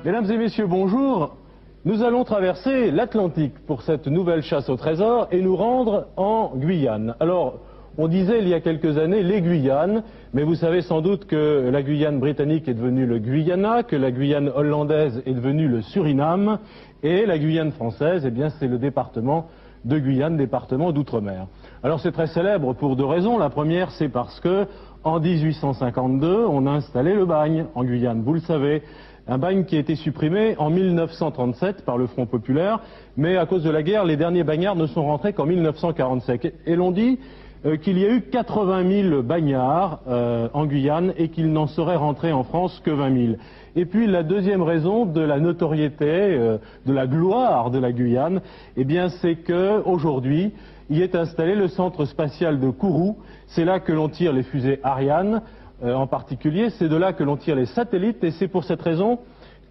Mesdames et messieurs, bonjour. Nous allons traverser l'Atlantique pour cette nouvelle chasse au trésor et nous rendre en Guyane. Alors, on disait il y a quelques années les Guyanes, mais vous savez sans doute que la Guyane britannique est devenue le Guyana, que la Guyane hollandaise est devenue le Suriname, et la Guyane française, eh bien, c'est le département de Guyane, département d'outre-mer. Alors c'est très célèbre pour deux raisons. La première, c'est parce que en 1852, on a installé le bagne en Guyane, vous le savez. Un bagne qui a été supprimé en 1937 par le Front populaire, mais à cause de la guerre, les derniers bagnards ne sont rentrés qu'en 1945. Et l'on dit qu'il y a eu 80 000 bagnards en Guyane et qu'il n'en serait rentré en France que 20 000. Et puis la deuxième raison de la notoriété, de la gloire de la Guyane, eh bien c'est qu'aujourd'hui, y est installé le centre spatial de Kourou. C'est là que l'on tire les fusées Ariane. En particulier, c'est de là que l'on tire les satellites et c'est pour cette raison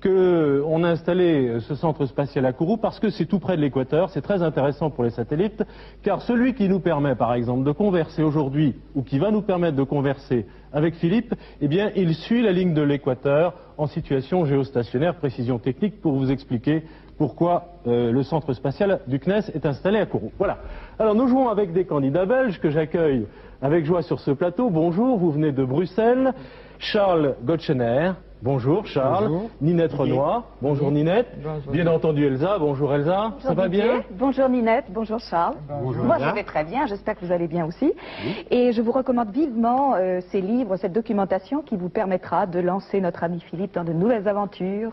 qu'on a installé ce centre spatial à Kourou parce que c'est tout près de l'équateur, c'est très intéressant pour les satellites, car celui qui nous permet par exemple de converser aujourd'hui, ou qui va nous permettre de converser avec Philippe, eh bien il suit la ligne de l'équateur en situation géostationnaire, précision technique pour vous expliquer pourquoi le centre spatial du CNES est installé à Kourou. Voilà. Alors nous jouons avec des candidats belges que j'accueille avec joie sur ce plateau. Bonjour, vous venez de Bruxelles. Charles Gotchener. Bonjour Charles. Bonjour. Ninette Renoir. Bonjour Ninette. Bonjour. Bien entendu Elsa. Bonjour Elsa. Bonjour, ça va Didier. bien? Bonjour Ninette. Bonjour Charles. Bonjour. Moi je vais très bien. J'espère que vous allez bien aussi. Oui. Et je vous recommande vivement ces livres, cette documentation qui vous permettra de lancer notre ami Philippe dans de nouvelles aventures.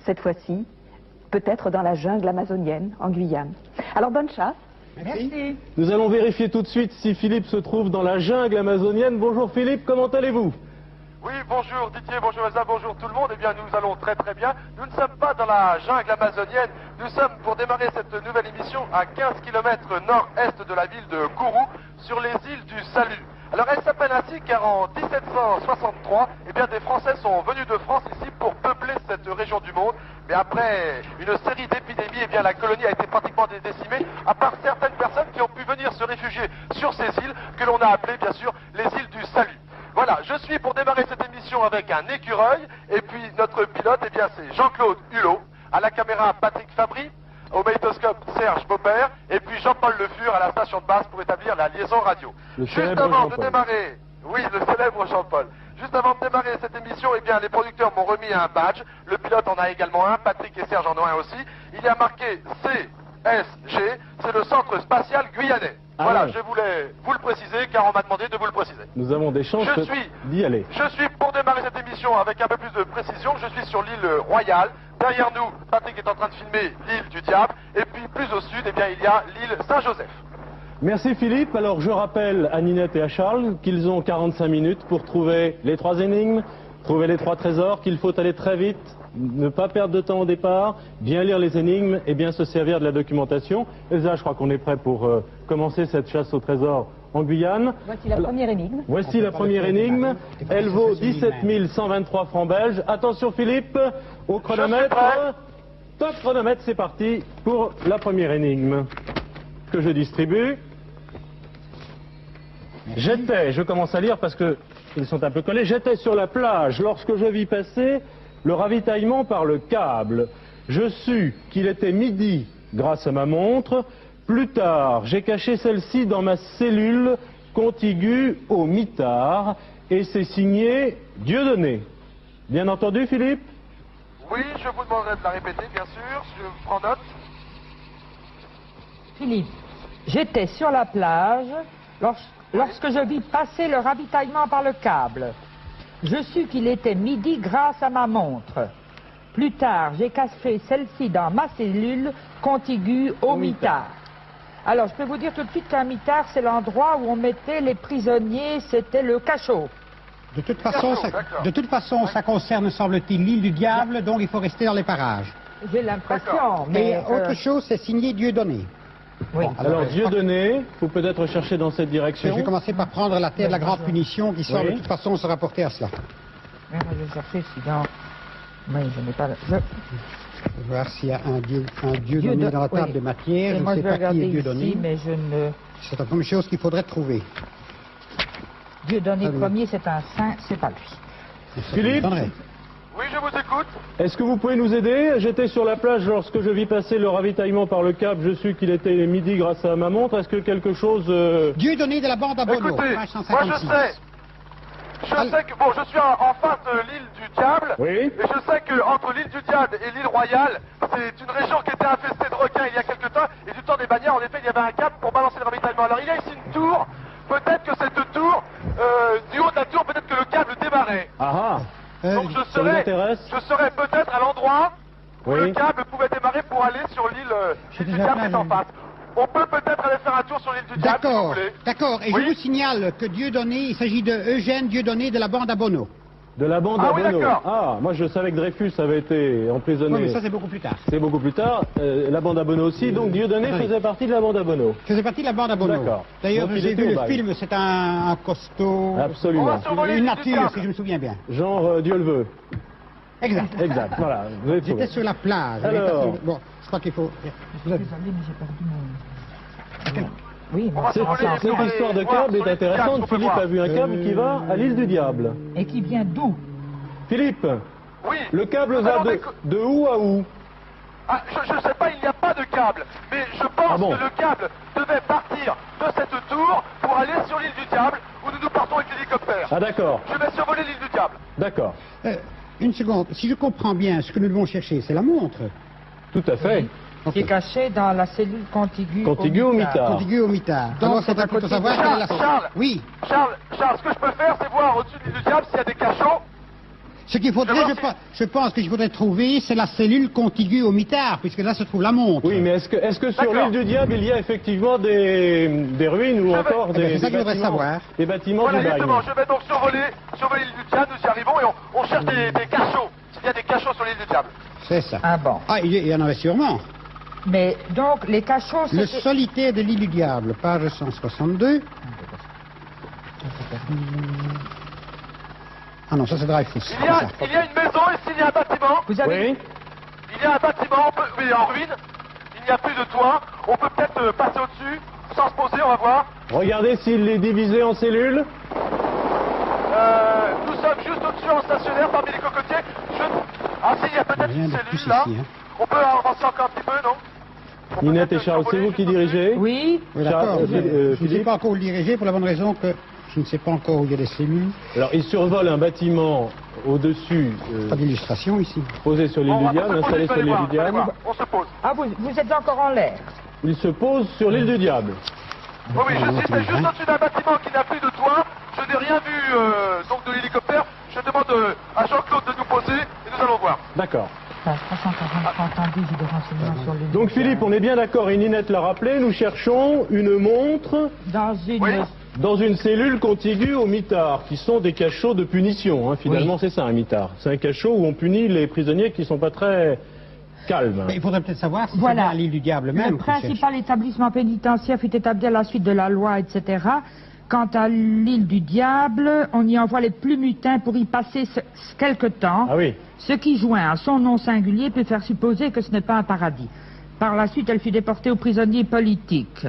Cette fois-ci, peut-être dans la jungle amazonienne en Guyane. Alors bonne chasse. Merci. Nous allons vérifier tout de suite si Philippe se trouve dans la jungle amazonienne. Bonjour Philippe, comment allez-vous? Oui, bonjour Didier, bonjour Elsa, bonjour tout le monde. Eh bien, nous allons très très bien. Nous ne sommes pas dans la jungle amazonienne. Nous sommes, pour démarrer cette nouvelle émission, à 15 km nord-est de la ville de Kourou, sur les îles du Salut. Alors, elle s'appelle ainsi car en 1763, eh bien, des Français sont venus de France ici pour peupler cette région du monde. Mais après une série d'épidémies, eh bien, la colonie a été pratiquement décimée, à part certaines personnes qui ont pu venir se réfugier sur ces îles, que l'on a appelées, bien sûr, les îles du Salut. Voilà, je suis pour démarrer cette émission avec un écureuil, et puis notre pilote, eh bien, c'est Jean-Claude Hulot, à la caméra Patrick Fabry, au magnétoscope Serge Beaupère, et puis Jean-Paul Le Fur à la station de base pour établir la liaison radio. Juste avant de démarrer, oui, le célèbre Jean-Paul. Juste avant de démarrer cette émission, eh bien, les producteurs m'ont remis un badge. Le pilote en a également un, Patrick et Serge en ont un aussi. Il y a marqué CSG, c'est le centre spatial guyanais. Voilà, je voulais vous le préciser car on m'a demandé de vous le préciser. Nous avons des chances d'y aller. Je suis, pour démarrer cette émission avec un peu plus de précision, je suis sur l'île Royale. Derrière nous, Patrick est en train de filmer l'île du Diable. Et puis plus au sud, eh bien, il y a l'île Saint-Joseph. Merci Philippe. Alors je rappelle à Ninette et à Charles qu'ils ont 45 minutes pour trouver les 3 énigmes, trouver les 3 trésors, qu'il faut aller très vite, ne pas perdre de temps au départ, bien lire les énigmes et bien se servir de la documentation. Elsa, je crois qu'on est prêt pour commencer cette chasse au trésor en Guyane. Voici la première énigme. Voici la première énigme. Elle vaut 17 123 francs belges. Attention Philippe, au chronomètre. Top chronomètre, c'est parti pour la première énigme que je distribue. Je commence à lire parce que ils sont un peu collés. J'étais sur la plage lorsque je vis passer le ravitaillement par le câble. Je sus qu'il était midi grâce à ma montre. Plus tard, j'ai caché celle-ci dans ma cellule contiguë au mitard et c'est signé Dieudonné. Bien entendu, Philippe? Oui, je vous demanderai de la répéter, bien sûr. Je prends note. Philippe, j'étais sur la plage lorsque je vis passer le ravitaillement par le câble. Je sus qu'il était midi grâce à ma montre. Plus tard, j'ai caché celle-ci dans ma cellule contiguë au mitard. Alors, je peux vous dire tout de suite qu'un mitard, c'est l'endroit où on mettait les prisonniers, c'était le cachot. De toute façon, ça concerne, semble-t-il, l'île du Diable, donc il faut rester dans les parages. J'ai l'impression, mais... Et autre chose, c'est signé Dieudonné. Oui. Bon, alors Dieudonné, il faut peut-être chercher dans cette direction. Je vais commencer par prendre la terre de la grande punition qui sort de toute façon se rapporter à cela. Je vais chercher sinon... Oui, je n'ai pas... Je vais voir s'il y a un Dieudonné dans la table de matière. Et moi, je ne sais pas qui est Dieudonné. Ici, mais je ne... C'est la première chose qu'il faudrait trouver. Dieudonné premier, c'est un saint, c'est pas lui. Philippe, Oui, je vous écoute. Est-ce que vous pouvez nous aider? J'étais sur la plage lorsque je vis passer le ravitaillement par le câble. Je suis qu'il était midi grâce à ma montre. Est-ce que quelque chose... Dieudonné de la bande à Bono, Écoutez, page moi 156. je sais que, bon, je suis en face de l'île du Diable, Oui. et je sais qu'entre l'île du Diable et l'île Royale, c'est une région qui était infestée de requins il y a quelque temps, et du temps des bannières, en effet, il y avait un câble pour balancer le ravitaillement. Alors il y a ici une tour, peut-être que cette tour, du haut de la tour, peut-être que le câble démarrait. Ah Donc je ça vous intéresse? serais peut-être à l'endroit où Oui. le câble pouvait démarrer pour aller sur l'île du déjà Diable plein, qui est en oui. face. On peut peut-être aller faire un tour sur l'île du Diable, si vous D'accord, voulez. d'accord. Et Oui. je vous signale que Dieudonné, il s'agit de Eugène Dieudonné de la bande à Bono. De la bande Ah à oui, Bono. d'accord. Ah, moi je savais que Dreyfus avait été emprisonné. Oui, mais ça c'est beaucoup plus tard. C'est beaucoup plus tard. La bande à Bono aussi. Donc Dieudonné Attendez. faisait partie de la bande à Bono. Je faisais partie de la bande à Bono. D'accord. D'ailleurs, Donc, il j'ai était vu au le bail. film, c'est un costaud. On va Absolument. survoler Une l'île du nature, Diable. si je me souviens bien. Genre Dieu le veut. Exact. Exact. Voilà. Vous avez trouvé. J'étais sur la plage. Alors. Bon, je crois qu'il faut... Désolé, mais j'ai perdu mon... Oui, On va Cette, survoler les cette plans histoire de et voir câble sur est l'île du Diable, intéressante. on peut Philippe voir. a vu un câble qui va à l'île du Diable. Et qui vient d'où? Philippe, Oui. le câble Nous va allons de où à où? Ah, je ne sais pas, il n'y a pas de câble, mais je pense Ah bon. que le câble devait partir de cette tour pour aller sur l'île du Diable, où nous partons avec l'hélicoptère. Ah d'accord, Je vais survoler l'île du Diable. d'accord. Une seconde. Si je comprends bien, ce que nous devons chercher, c'est la montre. Tout à fait. Qui est caché dans la cellule contiguë Contiguë au mitard. Contiguë au mitard. Donc, Alors, c'est ça à va plutôt côté savoir de quelle est la... Charles. Oui. Charles, ce que je peux faire, c'est voir au-dessus de l'île du Diable s'il y a des cachots. Ce qu'il faudrait, je pense que je voudrais trouver, c'est la cellule contiguë au mitard, puisque là se trouve la montre. Oui, mais est-ce que sur D'accord. l'île du Diable, il y a effectivement des ruines ou Je vais- encore Eh bien, des, c'est ça que je voudrais savoir. des bâtiments Voilà, du bagne? exactement. Je vais donc survoler l'île du Diable, nous y arrivons, et on cherche des cachots. S'il y a des cachots sur l'île du Diable. C'est ça. Ah bon. Ah, il y en avait sûrement. Mais donc, les cachots, Le c'était... solitaire de l'île du Diable, page 162. Ah non, ça c'est Dreyfus. Il y a une maison ici, il y a un bâtiment. Vous avez... Oui. Il y a un bâtiment, oui, en ruine. Il n'y a plus de toit. On peut peut-être passer au-dessus, sans se poser, on va voir. Regardez s'il est divisé en cellules. Nous sommes juste au-dessus en stationnaire parmi les cocotiers. Ah si, il y a peut-être Rien une de plus cellule là. ici, hein. On peut avancer encore un petit peu, non? On peut Ninette et peut-être Charles, c'est survoler vous qui juste au-dessus. dirigez? Oui. Oui, d'accord. Charles, Je ne sais Philippe. pas encore où le diriger pour la bonne raison que je ne sais pas encore où il y a des cellules. Alors, il survole un bâtiment au-dessus, Pas d'illustration ici. posé sur l'île On du va Diable, se installé poser, sur allez l'île voir, du allez Diable. voir. On se pose. Ah, vous êtes encore en l'air. Il se pose sur l'île du Diable. Oui, je suis juste au-dessus d'un bâtiment qui n'a plus de toit. Je n'ai rien vu donc de l'hélicoptère. Je demande à Jean-Claude de nous poser et nous allons voir. D'accord. 340 indices de renseignements sur l'île. Donc Philippe, on est bien d'accord, et Ninette l'a rappelé, nous cherchons une montre Dans une... Oui. dans une cellule contiguë au mitard, qui sont des cachots de punition. Hein. Finalement, c'est ça un mitard. C'est un cachot où on punit les prisonniers qui sont pas très calmes. Mais il faudrait peut-être savoir si Voilà. c'est bien à l'île du Diable même. Le qu'on cherche. principal établissement pénitentiaire fut établi à la suite de la loi, etc. Quant à l'île du Diable, on y envoie les plus mutins pour y passer quelque temps. Ah oui. Ce qui, joint à son nom singulier, peut faire supposer que ce n'est pas un paradis. Par la suite, elle fut déportée aux prisonniers politiques.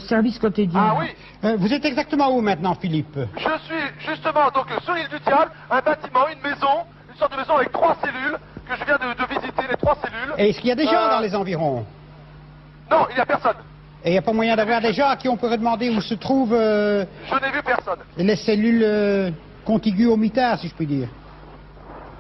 Service quotidien. Ah oui, Vous êtes exactement où maintenant, Philippe? je suis justement donc sur l'île du Diable, un bâtiment, une maison, une sorte de maison avec 3 cellules que je viens de visiter, les 3 cellules. Et est-ce qu'il y a des gens dans les environs? Non, il n'y a personne. Et il n'y a pas moyen d'avoir des gens à qui on pourrait demander où se trouvent Je n'ai vu personne. les cellules contiguës au mitard, si je puis dire?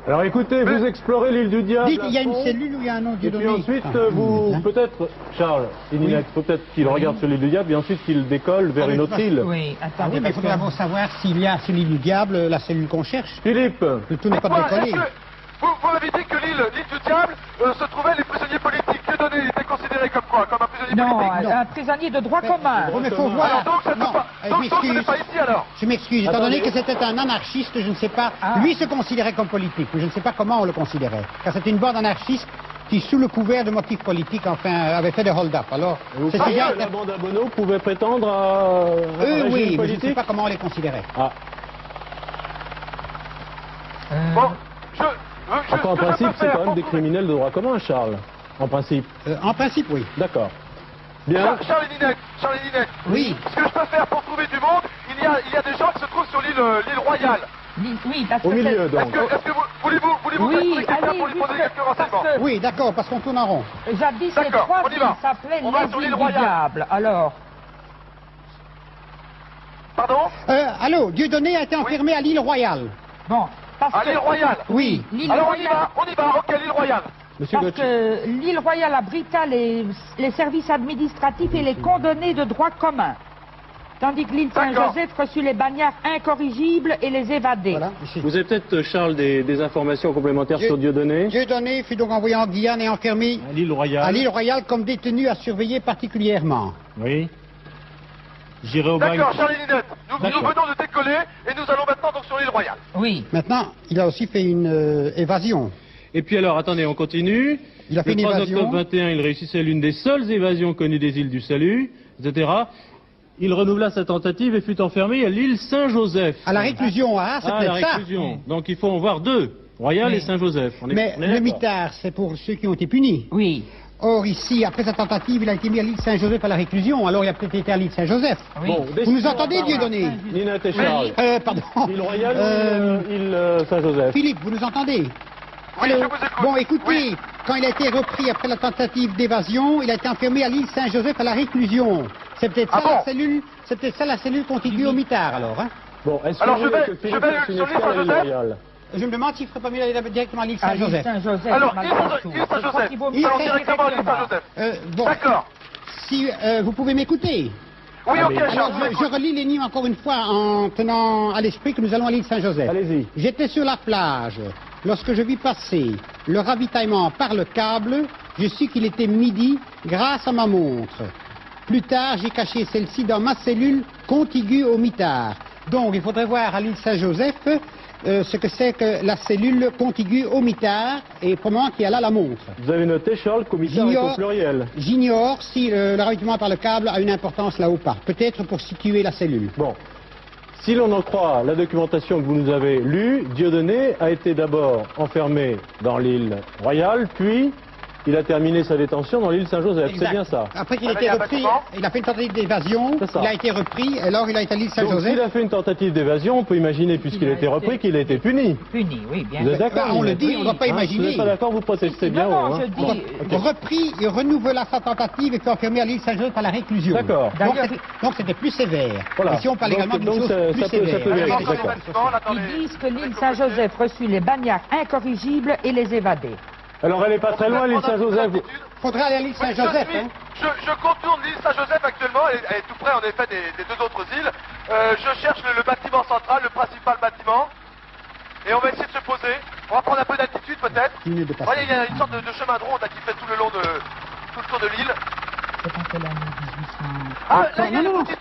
Alors écoutez, vous explorez l'île du Diable. Dites, il y a à une fond, cellule où il y a un nom Et puis Dieudonné. ensuite, Ah, vous, hein. peut-être, Charles et Ninette, faut peut-être qu'il regarde sur l'île du Diable et ensuite qu'il décolle vers Ah, une mais autre c'est île. Oui, Ah attendez. oui, mais il faudrait d'abord savoir s'il y a sur l'île du Diable la cellule qu'on cherche. Philippe, Le tout n'est pas de Voilà, décoller. est-ce que vous m'avez dit que l'île du Diable se trouvaient les prisonniers politiques. Dieudonné était considéré comme quoi? Comme un prisonnier Non, politique? un prisonnier de droit commun. Oh, mais faut voir. Alors donc, ça ne Non, peut pas, je donc ce n'est m'excuse. pas ici alors. Je m'excuse, étant Attendez. donné que c'était un anarchiste, je ne sais pas. Ah. Lui se considérait comme politique, mais je ne sais pas comment on le considérait. Car c'était une bande anarchiste qui, sous le couvert de motifs politiques, enfin, avait fait des hold-up. Alors, vous c'est croyez déjà. que la bande à Bono pouvait prétendre à un Eux, régime oui, mais je ne sais politique pas comment on les considérait. Ah, Bon, enfin, en ce que je principe, peux c'est faire quand même pour des trouver- criminels de droit commun, Charles. En principe. En principe, oui. D'accord. Bien. Charles et Ninette, Oui. ce que je peux faire pour trouver du monde, il y a des gens qui se trouvent sur l'île Royale. Oui, parce Au que milieu, c'est- donc. Est-ce que vous Voulez-vous Oui, faire allez, pour lui poser juste quelques renseignements? parce que Oui, d'accord, parce qu'on tourne en rond. jadis les D'accord, trois on y îles va. s'appelaient On va les sur l'île îles du Royale. diable. Alors, Pardon? Allô, Dieudonné a été enfermé à l'île Royale. bon, parce À que... l'île Royale. Oui. L'île Alors Royale... on y va, ok, l'île Royale. Monsieur Parce Gauthier. que l'île Royale abrita les services administratifs et les condamnés de droit commun. Tandis que l'île D'accord. Saint-Joseph reçut les bagnards incorrigibles et les évadés. Voilà, ici. Vous avez peut-être, Charles, des informations complémentaires sur Dieudonné? Dieudonné fut donc envoyé en Guyane et enfermé À l'île Royale. à l'île Royale comme détenu à surveiller particulièrement. Oui. J'irai au bagne. D'accord, Charlie Ninette. Nous D'accord. venons de décoller et nous allons maintenant donc sur l'île Royale. Oui. Maintenant, il a aussi fait une évasion. Et puis alors, attendez, on continue. Il a fait Le une 3 évasion. octobre 21, il réussissait l'une des seules évasions connues des îles du Salut, etc. Il renouvela sa tentative et fut enfermé à l'île Saint-Joseph. À la réclusion, ah, c'est Ah, la peut-être ça. réclusion. Donc il faut en voir deux, Royal Oui. et Saint-Joseph. On est- Mais on est le d'accord. mitard, c'est pour ceux qui ont été punis. Oui. Or, ici, après sa tentative, il a été mis à l'île Saint-Joseph à la réclusion. Alors, il a peut-être été à l'île Saint-Joseph. Oui. Bon, Vous nous décidons entendez, par- Dieudonné? Nina et Charles. Pardon. Île Royale Euh, ou île Saint-Joseph? Philippe, vous nous entendez? Oui, Allô? je vous écoute. Bon, écoutez, Oui. quand il a été repris après la tentative d'évasion, il a été enfermé à l'île Saint-Joseph à la réclusion. C'est peut-être Ah ça la bon cellule, c'est peut-être ça la cellule contiguë au mitard, alors, hein? Bon, est-ce Alors, que je vous vais- que Philippe je vais fasse une sur l'île escale à l'île Saint-Joseph. Royale? Je me demande s'il ne ferait pas mieux d'aller directement à l'île À l'île Saint-Joseph. Saint-Joseph. Alors, malgré île tout. Saint-Joseph, Je crois qu'il vaut mieux Île allons aller directement à l'île là-bas. Saint-Joseph. Bon, D'accord. si vous pouvez m'écouter. Oui, ok, mais- Alors, Charles, je relis l'énigme encore une fois en tenant à l'esprit que nous allons à l'île Saint-Joseph. Allez-y. J'étais sur la plage lorsque je vis passer le ravitaillement par le câble. Je sus qu'il était midi grâce à ma montre. Plus tard, j'ai caché celle-ci dans ma cellule contiguë au mitard. Donc, il faudrait voir à l'île Saint-Joseph ce que c'est que la cellule contiguë au mitard et probablement qu'il y a là la montre. Vous avez noté, Charles, commissaire avec au pluriel. J'ignore si le ravitaillement par le câble a une importance là ou pas. Peut-être pour situer la cellule. Bon. Si l'on en croit la documentation que vous nous avez lue, Dieudonné a été d'abord enfermé dans l'île Royale, puis il a terminé sa détention dans l'île Saint-Joseph. C'est Exact. bien ça. Après qu'il Avec ait été un repris, bâtiment. il a fait une tentative d'évasion, C'est ça. il a été repris, alors il a été à l'île Donc s'il Saint-Joseph. a fait une tentative d'évasion, on peut imaginer, puisqu'il a été repris, qu'il a été puni. Puni, oui, bien Vous êtes sûr. d'accord? on le Nina? dit, on ne doit pas Hein, Vous imaginer. n'êtes pas d'accord, vous protestez bien. Non, haut, non, hein. je dis... Repris, il renouvela sa tentative et fut enfermé à l'île Saint-Joseph à la réclusion. D'accord. Donc c'était plus sévère. Voilà. Ici on parle Donc- également d'une donc chose ça- plus ça peut- ça sévère. peut vérifier. Encore les D'accord. bâtiments, là, dans Ils les- disent que l'île Saint-Joseph reçut les bagnards incorrigibles et les évadés. Alors elle n'est pas très loin, l'île Saint-Joseph. Faudrait aller à l'île Oui, Saint-Joseph. je, Hein. je contourne l'île Saint-Joseph actuellement, elle est tout près en effet des deux autres îles. Je cherche le bâtiment central, le principal bâtiment. Et on va essayer de se poser. On va prendre un peu d'altitude peut-être. Il n'est de Vous passage. voyez, il y a une sorte de chemin de ronde là, qui fait tout le long de tout le tour de l'île. C'est pas que l'année 1800... Ah, là il y a non, une non. petite...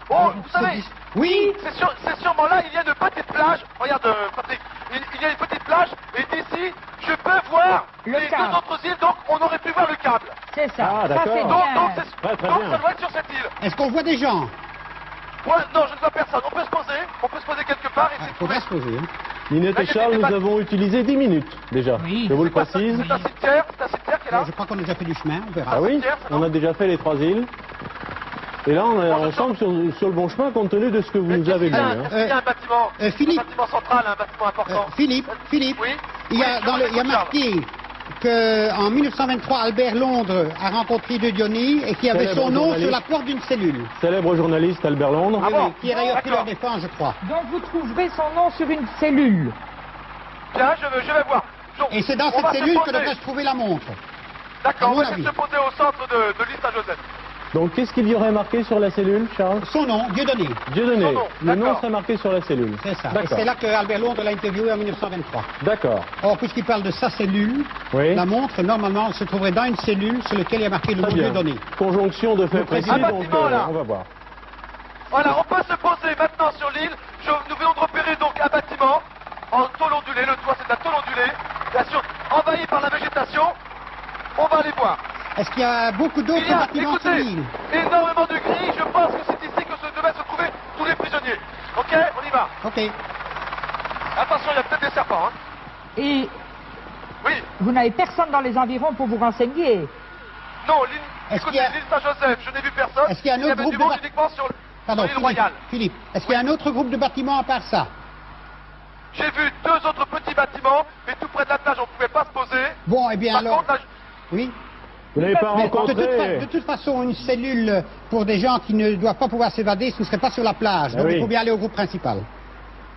Oh, vous savez, Oui, c'est sûrement là, il y a une petite plage. Regarde, Patrick, il y a une petite plage, et d'ici, je peux voir Le les câble. deux autres îles, donc on aurait pu voir le câble. C'est ça. Ah, ça d'accord. c'est Donc, bien. Très, très donc bien. ça doit être sur cette île. est-ce qu'on voit des gens? Ouais, non, je ne vois personne. On peut se poser quelque part, et Il c'est faudrait se poser. Hein. Ninette et Charles, nous avons utilisé 10 minutes déjà. Oui. Je vous le C'est quoi ça? précise. C'est un cimetière qui est là. Je crois qu'on a déjà fait du chemin, on verra. Ah oui, cimetière, ça, on non a déjà fait les 3 îles. Et là, on semble sur le bon chemin compte tenu de ce que vous nous avez dit. hein. Il y a un bâtiment, Philippe. un bâtiment central, un bâtiment important. Philippe, Oui. il y a, Oui, dans le, il y a Charles. marqué qu'en 1923, Albert Londres a rencontré Dieudonné et qui avait Célèbre son nom journaliste. sur la porte d'une cellule. Célèbre journaliste Albert Londres. Ah bon Qui a d'ailleurs pris leur D'accord. défense, je crois. Donc vous trouverez son nom sur une cellule. Bien, je vais voir. Donc, Et c'est dans on cette va se cellule que poser. devrait se trouver la montre. D'accord, à on mon va essayer de avis. se poser au centre de l'île Saint-Joseph. Donc qu'est-ce qu'il y aurait marqué sur la cellule, Charles? Son nom, Dieudonné. Dieudonné. Son nom, Le nom d'accord. serait marqué sur la cellule. C'est ça. Et D'accord. c'est là que Albert Londres l'a interviewé en 1923. D'accord. Or, puisqu'il parle de sa cellule, Oui. la montre, normalement, se trouverait dans une cellule sur laquelle il y a marqué le nom Très bien. Dieudonné. Conjonction de faits précis, Un donc bâtiment, là. on va voir. Voilà, on peut se poser maintenant sur l'île. Nous venons de repérer donc un bâtiment en tôle ondulée. Le toit, c'est un tôle ondulé. Bien sûr, envahi par la végétation. On va aller voir. Est-ce qu'il y a beaucoup Il d'autres y a, bâtiments sur écoutez, l'île? énormément de grilles. Je pense que c'est ici que se devaient se trouver tous les prisonniers. Ok, on y va. Ok. Attention, il y a peut-être des serpents. Hein. Et Oui. vous n'avez personne dans les environs pour vous renseigner. Non, l'île, Est-ce écoutez, qu'il y a- l'île Saint-Joseph, je n'ai vu personne. Est-ce qu'il y a un Il autre avait groupe du de monde bâtiments uniquement sur Pardon, l'île Royale. Philippe, est-ce qu'il y a un autre groupe de bâtiments à part ça? J'ai vu 2 autres petits bâtiments, mais tout près de la plage, on ne pouvait pas se poser. Bon, eh bien Par alors... contre, là, Oui. Vous n'avez pas Mais rencontré... de toute façon, une cellule pour des gens qui ne doivent pas pouvoir s'évader, ce ne serait pas sur la plage. Ah Donc oui. il faut bien aller au groupe principal.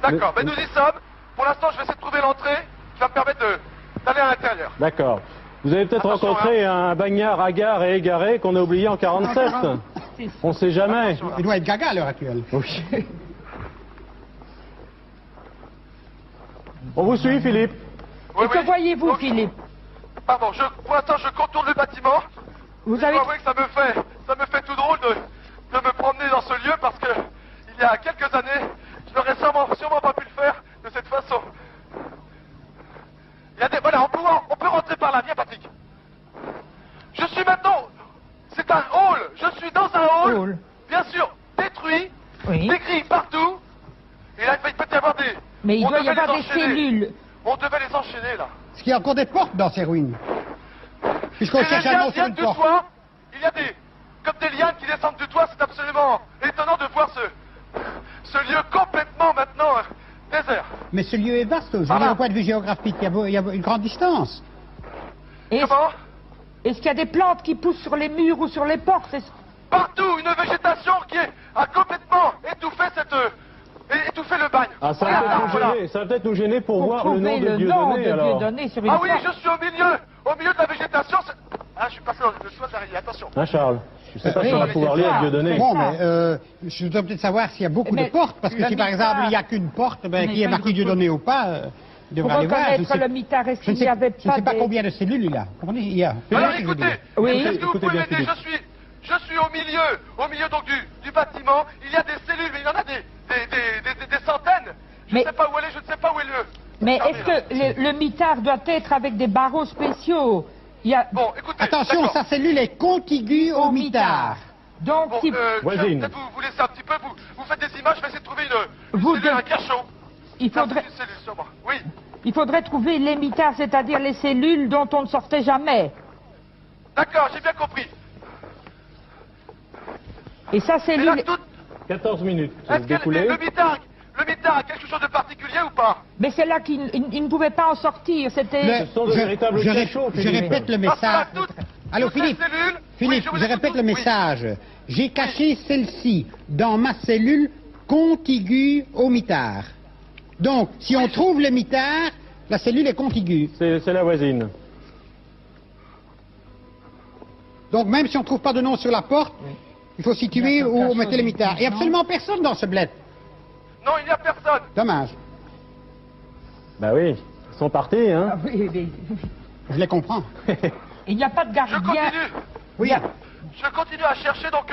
D'accord, mais nous y sommes. Pour l'instant, je vais essayer de trouver l'entrée qui va me permettre d'aller à l'intérieur. D'accord. Vous avez peut-être Attention, rencontré un bagnard hagard et égaré qu'on a oublié en 47. On sait jamais. Attention. Il doit être gaga à l'heure actuelle. Oui. On vous suit, Philippe. Oui, Et que oui. voyez-vous, Donc, Philippe? Pardon, pour l'instant, je contourne le bâtiment. Vous Je avez... dois avouer que ça me fait tout drôle de me promener dans ce lieu parce que il y a quelques années, je n'aurais sûrement pas pu le faire de cette façon. Il y a des, voilà, on peut rentrer par là. Viens, Patrick. Je suis maintenant, c'est un hall. Je suis dans un hall, Hall. bien sûr, détruit, Oui. des grilles partout. Et là, il peut y avoir des. Mais il on doit y devait avoir les des enchaîner. cellules. On devait les enchaîner là. Est-ce qu'il y a encore des portes dans ces ruines? Puisqu'on Et les cherche un liens nom sur viennent une du porte. toit. Il y a comme des liens qui descendent du toit. C'est absolument étonnant de voir ce lieu complètement maintenant désert. Mais ce lieu est vaste, je veux Voilà. dire, au point de vue géographique, il y a une grande distance. Est-ce Comment est-ce qu'il y a des plantes qui poussent sur les murs ou sur les portes? Partout, une végétation qui a complètement étouffé le bagne. Ah, ça va peut-être nous Voilà. gêner. Ça va peut-être nous gêner pour Pour voir le nom trouver de le nom de Dieudonné, alors. Dieudonné sur une Ah oui, porte. je suis au milieu de la végétation. Ah, je suis passé dans le toit derrière, attention. Hein, Charles? Je sais pas Oui, si on va c'est pouvoir ça. lire Dieudonné. Bon, ça. mais je dois peut-être savoir s'il y a beaucoup Mais de portes, parce que le si par mitard- exemple il n'y a qu'une porte, ben, Mais qui est pas marqué une Dieudonné ou pas, il Pour devrait aller voir. reconnaître le mitard, est-ce je ne qu'il n'y avait je ne sais pas pas des... combien de cellules il a. Vous comprenez, il y a. Alors C'est ce que je veux écoutez, dire. Oui. est-ce que vous Écoutez pouvez bien, m'aider? Je suis au milieu donc du bâtiment. Il y a des cellules, mais il y en a des centaines. Je Mais- ne sais pas où elle est, je ne sais pas où est le. Mais Regardez, est-ce que le mitard doit être avec des barreaux spéciaux? Il y a... Bon, écoutez. Attention, d'accord. sa cellule est contiguë au mitard. Donc, Bon, si... Voisine. peut-être vous laissez un petit peu, vous faites des images, je vais essayer de trouver une Vous cellule, de- un cachot. il Ça, faudrait... c'est une cellule sur moi. Oui. Il faudrait trouver les mitards, c'est-à-dire les cellules dont on ne sortait jamais. D'accord, j'ai bien compris. Et sa Mais là, cellule... 14 minutes. est-ce que Découlé. le mitard a quelque chose de particulier ou pas? Mais c'est là qu'il il ne pouvait pas en sortir, c'était... Le- sont de véritables cachots, je Philippe. répète le Parce que là, message. toutes- Allô, toutes les Philippe. cellules- Philippe, oui, je vous répète écoute, le oui. message. J'ai caché celle-ci dans ma cellule contiguë au mitard. Donc, si on trouve le mitard, la cellule est contiguë. C'est la voisine. Donc, même si on ne trouve pas de nom sur la porte, il faut situer où on mettait le mitard. Il n'y a absolument personne dans ce bled. Non, il n'y a personne. Dommage. Bah oui, ils sont partis, hein. Ah oui, oui. Je les comprends. Il n'y a pas de Je gardien. continue. Oui. Je continue à chercher donc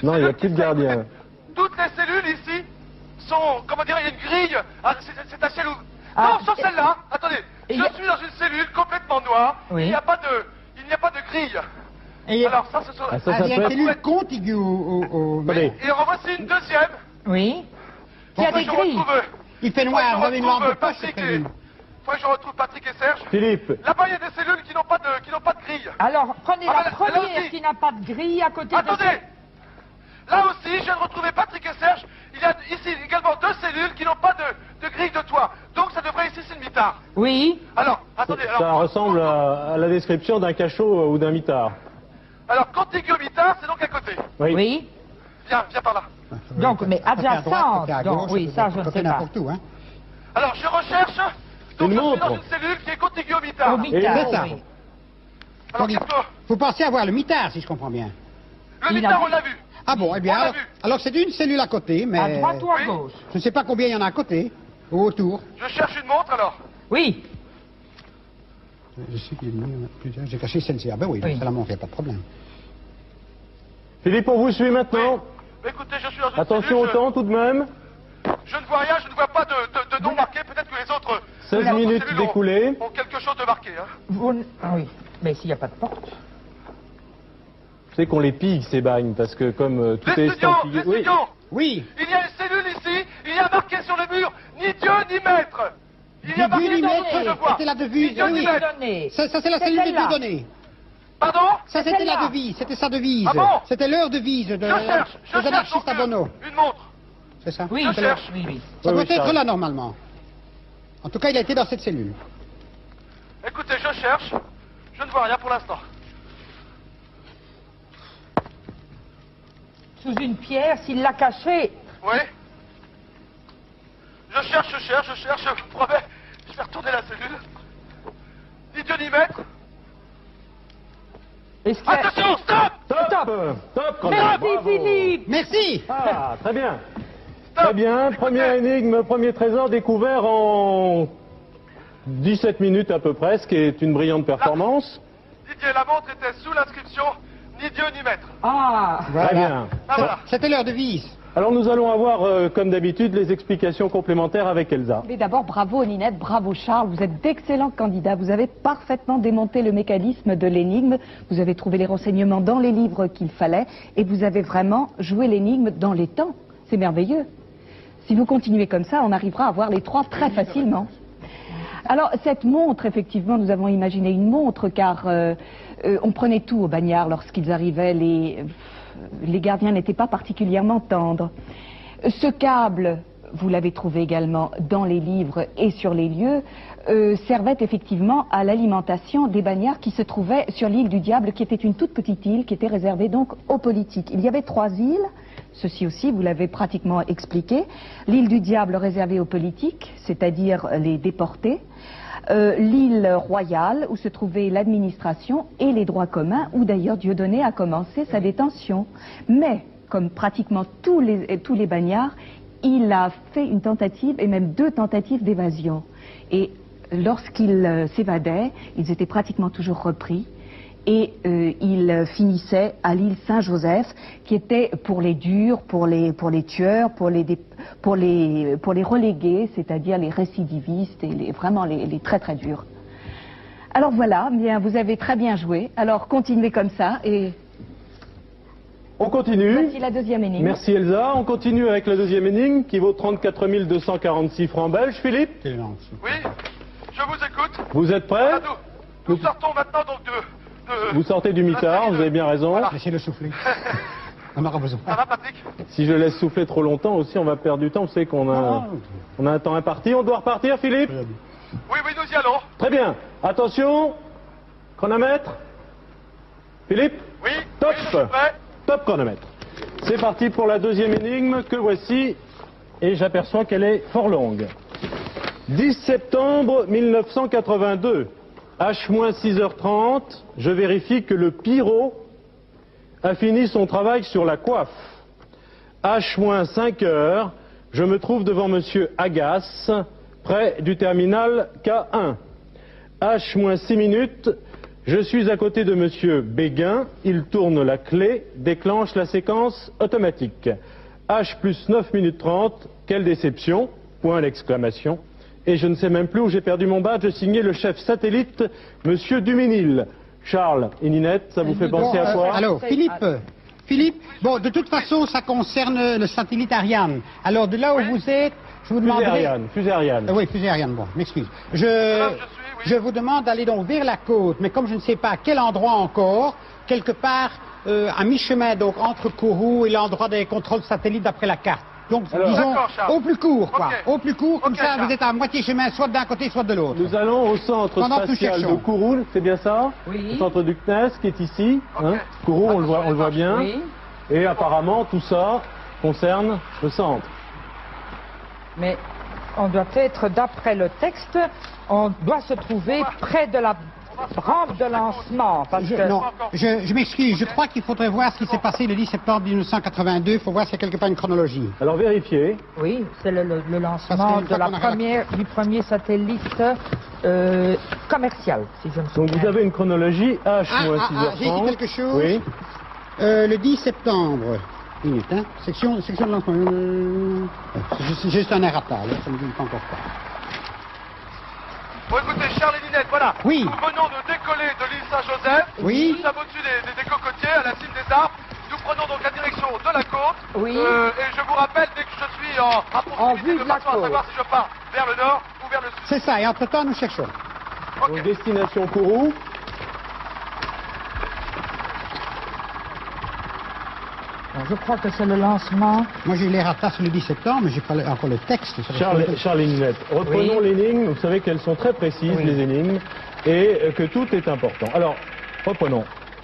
une Non, il n'y a cellule plus de qui serait- gardien. Toutes les cellules ici sont, comment dire, il y a une grille. Ah, c'est un ciel où... Ah, non, sur celle-là. Attendez. et Je y a- suis dans une cellule complètement noire. Oui. Il n'y a pas de grille. Et- Alors ça, ce sont... Ah, ça Ah, il y a peut une être... cellule contiguë au... Allez, Et en voici une deuxième. Oui. Il y a Faut des que je grilles. retrouve, Il fait faut noir, que vous je avez une retrouve lampe de poche, Patrick cette et... cellule. Faut que je retrouve Patrick et Serge. Philippe, Là-bas, il y a des cellules qui n'ont pas de grille. Alors, prenez Ah, la bah, là première aussi. qui n'a pas de grille à côté de... Attendez. Là aussi, je viens de retrouver Patrick et Serge. Il y a ici également deux cellules qui n'ont pas de grille de toit. Donc ça devrait ici, c'est le mitard. Oui. Alors, attendez. ça ressemble à la description d'un cachot ou d'un mitard. Alors, contigu au mitard, c'est donc à côté. Oui. Oui. Viens par là. Donc, mais Ça fait à droite, adjacente. ça fait à Donc, gauche, oui, ça, je ne fait sais pas. n'importe où, hein. Alors, je recherche. Donc, Une je suis montre. dans une cellule qui est contiguë au mitard. Au mitard, c'est ça. oui. Alors, Donc, il calme-toi. faut penser avoir le mitard, si je comprends bien. Le Il mitard, a- on l'a vu. Ah bon, eh bien, On l'a alors, vu. alors c'est une cellule à côté, mais... À droite ou à Oui. gauche? Je ne sais pas combien il y en a à côté, ou autour. Je cherche une montre, alors. Oui. Je sais qu'il y en a plusieurs. J'ai caché celle-ci. Ah ben oui, Oui. c'est la montre, il n'y a pas de problème. Philippe, on vous suit maintenant. Mais écoutez, je suis dans une Attention au cellule. temps tout de même. Je ne vois rien, je ne vois pas de nom marqué. Peut-être que les autres... 16 les autres minutes cellules ont- d'écoulées. ont quelque chose de marqué, hein. Ah oui. Mais s'il n'y a pas de porte. Vous savez qu'on les pille, ces bagnes, parce que comme tout est Les estampillé... étudiants. Oui, Il y a une cellule ici, il y a marqué sur le mur, ni Dieu ni maître. Il y a marqué Dieudonné, sur le mur, je vois. c'était la devise, Ni Dieu oui. ni maître. Dieudonné. ça c'est la C'est cellule de celle-là. Dieudonné. Pardon? Ça C'est c'était la celle-là. devise, c'était sa devise. Ah bon? C'était leur devise de, Je cherche des anarchistes donc, à Bono. une montre. C'est ça? Oui, Je cherche. oui, oui. Ça Oui, doit oui, être Charles. là normalement. En tout cas, il a été dans cette cellule. Écoutez, je cherche. Je ne vois rien pour l'instant. Sous une pierre, s'il l'a caché. Oui. Je cherche, je vous promets. Je vais retourner la cellule. Ni Dieu ni maître. Est-ce qu'il y a- Attention, stop! Stop, quand même. Merci, Bravo. Philippe. Merci. Ah, très bien. Stop. Très bien, Écoutez, première énigme, premier trésor découvert en 17 minutes à peu près, ce qui est une brillante performance. Didier, la montre était sous l'inscription ni Dieu ni maître. Ah, Très bien. Ah voilà. C'était l'heure de vis. Alors nous allons avoir, comme d'habitude, les explications complémentaires avec Elsa. Mais d'abord, bravo Ninette, bravo Charles, vous êtes d'excellents candidats. Vous avez parfaitement démonté le mécanisme de l'énigme, vous avez trouvé les renseignements dans les livres qu'il fallait, et vous avez vraiment joué l'énigme dans les temps. C'est merveilleux. Si vous continuez comme ça, on arrivera à voir les trois très facilement. Alors, cette montre, effectivement, nous avons imaginé une montre, car on prenait tout aux bagnards lorsqu'ils arrivaient. Les gardiens n'étaient pas particulièrement tendres. Ce câble, vous l'avez trouvé également dans les livres et sur les lieux, servait effectivement à l'alimentation des bagnards qui se trouvaient sur l'île du Diable, qui était une toute petite île, qui était réservée donc aux politiques. Il y avait 3 îles, ceci aussi vous l'avez pratiquement expliqué. L'île du Diable réservée aux politiques, c'est-à-dire les déportés. L'île royale, où se trouvait l'administration, et les droits communs, où d'ailleurs Dieudonné a commencé sa détention. Mais, comme pratiquement tous les bagnards, il a fait une tentative, et même 2 tentatives d'évasion. Et lorsqu'ils s'évadaient, ils étaient pratiquement toujours repris, et ils finissaient à l'île Saint-Joseph, qui était pour les durs, pour les tueurs, pour les relégués, c'est-à-dire les récidivistes et vraiment les très très durs. Alors voilà, bien, vous avez très bien joué. Alors continuez comme ça et On continue. voici la deuxième énigme. Merci Elsa. On continue avec la deuxième énigme qui vaut 34 246 francs belges. Philippe, Oui, je vous écoute. vous êtes prêt? Voilà, nous sortons maintenant donc de Vous sortez du mitard, vous avez bien raison. Voilà. Laissez-le souffler. On aura besoin. Ça va, Patrick? Si je laisse souffler trop longtemps aussi, on va perdre du temps. Vous savez qu'on a un temps imparti. On doit repartir, Philippe? Oui, nous y allons. Très bien. Attention. Chronomètre. Philippe? Oui, Top. oui, je suis prêt. Top chronomètre. C'est parti pour la deuxième énigme que voici. Et j'aperçois qu'elle est fort longue. 10 septembre 1982. H-6h30. Je vérifie que le pyro a fini son travail sur la coiffe. H-5h. Je me trouve devant monsieur Agasse, près du terminal K1. H-6 minutes. Je suis à côté de monsieur Béguin, il tourne la clé, déclenche la séquence automatique. H plus 9 minutes 30, quelle déception, point d'exclamation. Et je ne sais même plus où j'ai perdu mon badge, signé le chef satellite, monsieur Duménil. Charles et Ninette, ça vous fait penser à quoi? Alors, Philippe, bon, de toute façon, ça concerne le satellite Ariane. Alors, de là où vous êtes, je vous Fusée demanderai... Ariane, fusée Ariane. Oui, fusée Ariane, bon, m'excuse. oui. Je vous demande d'aller donc vers la côte, mais comme je ne sais pas à quel endroit encore, quelque part à mi-chemin, donc entre Kourou et l'endroit des contrôles satellites d'après la carte. Donc, Alors, disons, d'accord, Charles. au plus court, quoi. Ok. Au plus court, comme Ok, ça, Charles. vous êtes à moitié chemin, soit d'un côté, soit de l'autre. Nous allons au centre Pendant que nous spatial de cherchons. Kourou, c'est bien ça? Oui. Au centre du CNES qui est ici. Ok. Hein. Kourou, on le voit bien. oui. Et apparemment, tout ça concerne le centre. Mais on doit être, d'après le texte, on doit se trouver près de la rampe de lancement. Parce que Non, je m'excuse, je crois qu'il faudrait voir ce qui s'est passé le 10 septembre 1982, il faut voir s'il y a quelque part une chronologie. Alors vérifiez. oui, c'est le lancement Parce qu'une de fois la qu'on a- du premier satellite commercial, si je me souviens. Donc vous avez une chronologie H-6h30. j'ai dit quelque chose. Oui. Le 10 septembre, minute, hein, section de lancement, c'est juste un errata, là, ça ne me dit pas encore pas. Bon, écoutez, Charles et Ninette, voilà. Oui. Nous venons de décoller de l'île Saint-Joseph. Oui. Nous sommes au-dessus des cocotiers, à la cime des arbres. Nous prenons donc la direction de la côte. Oui. Et je vous rappelle, dès que je suis à En vue proximité de de la façon à côte. savoir si je pars vers le nord ou vers le sud. C'est ça, et entre-temps, nous cherchons. Ok. Donc destination Kourou. Alors, je crois que c'est le lancement. Moi, j'ai les rattaches le 10 septembre, mais j'ai pas encore le texte. Charles et Ninette, reprenons Oui. l'énigme. Vous savez qu'elles sont très précises, Oui. les énigmes, et que tout est important. Alors, reprenons.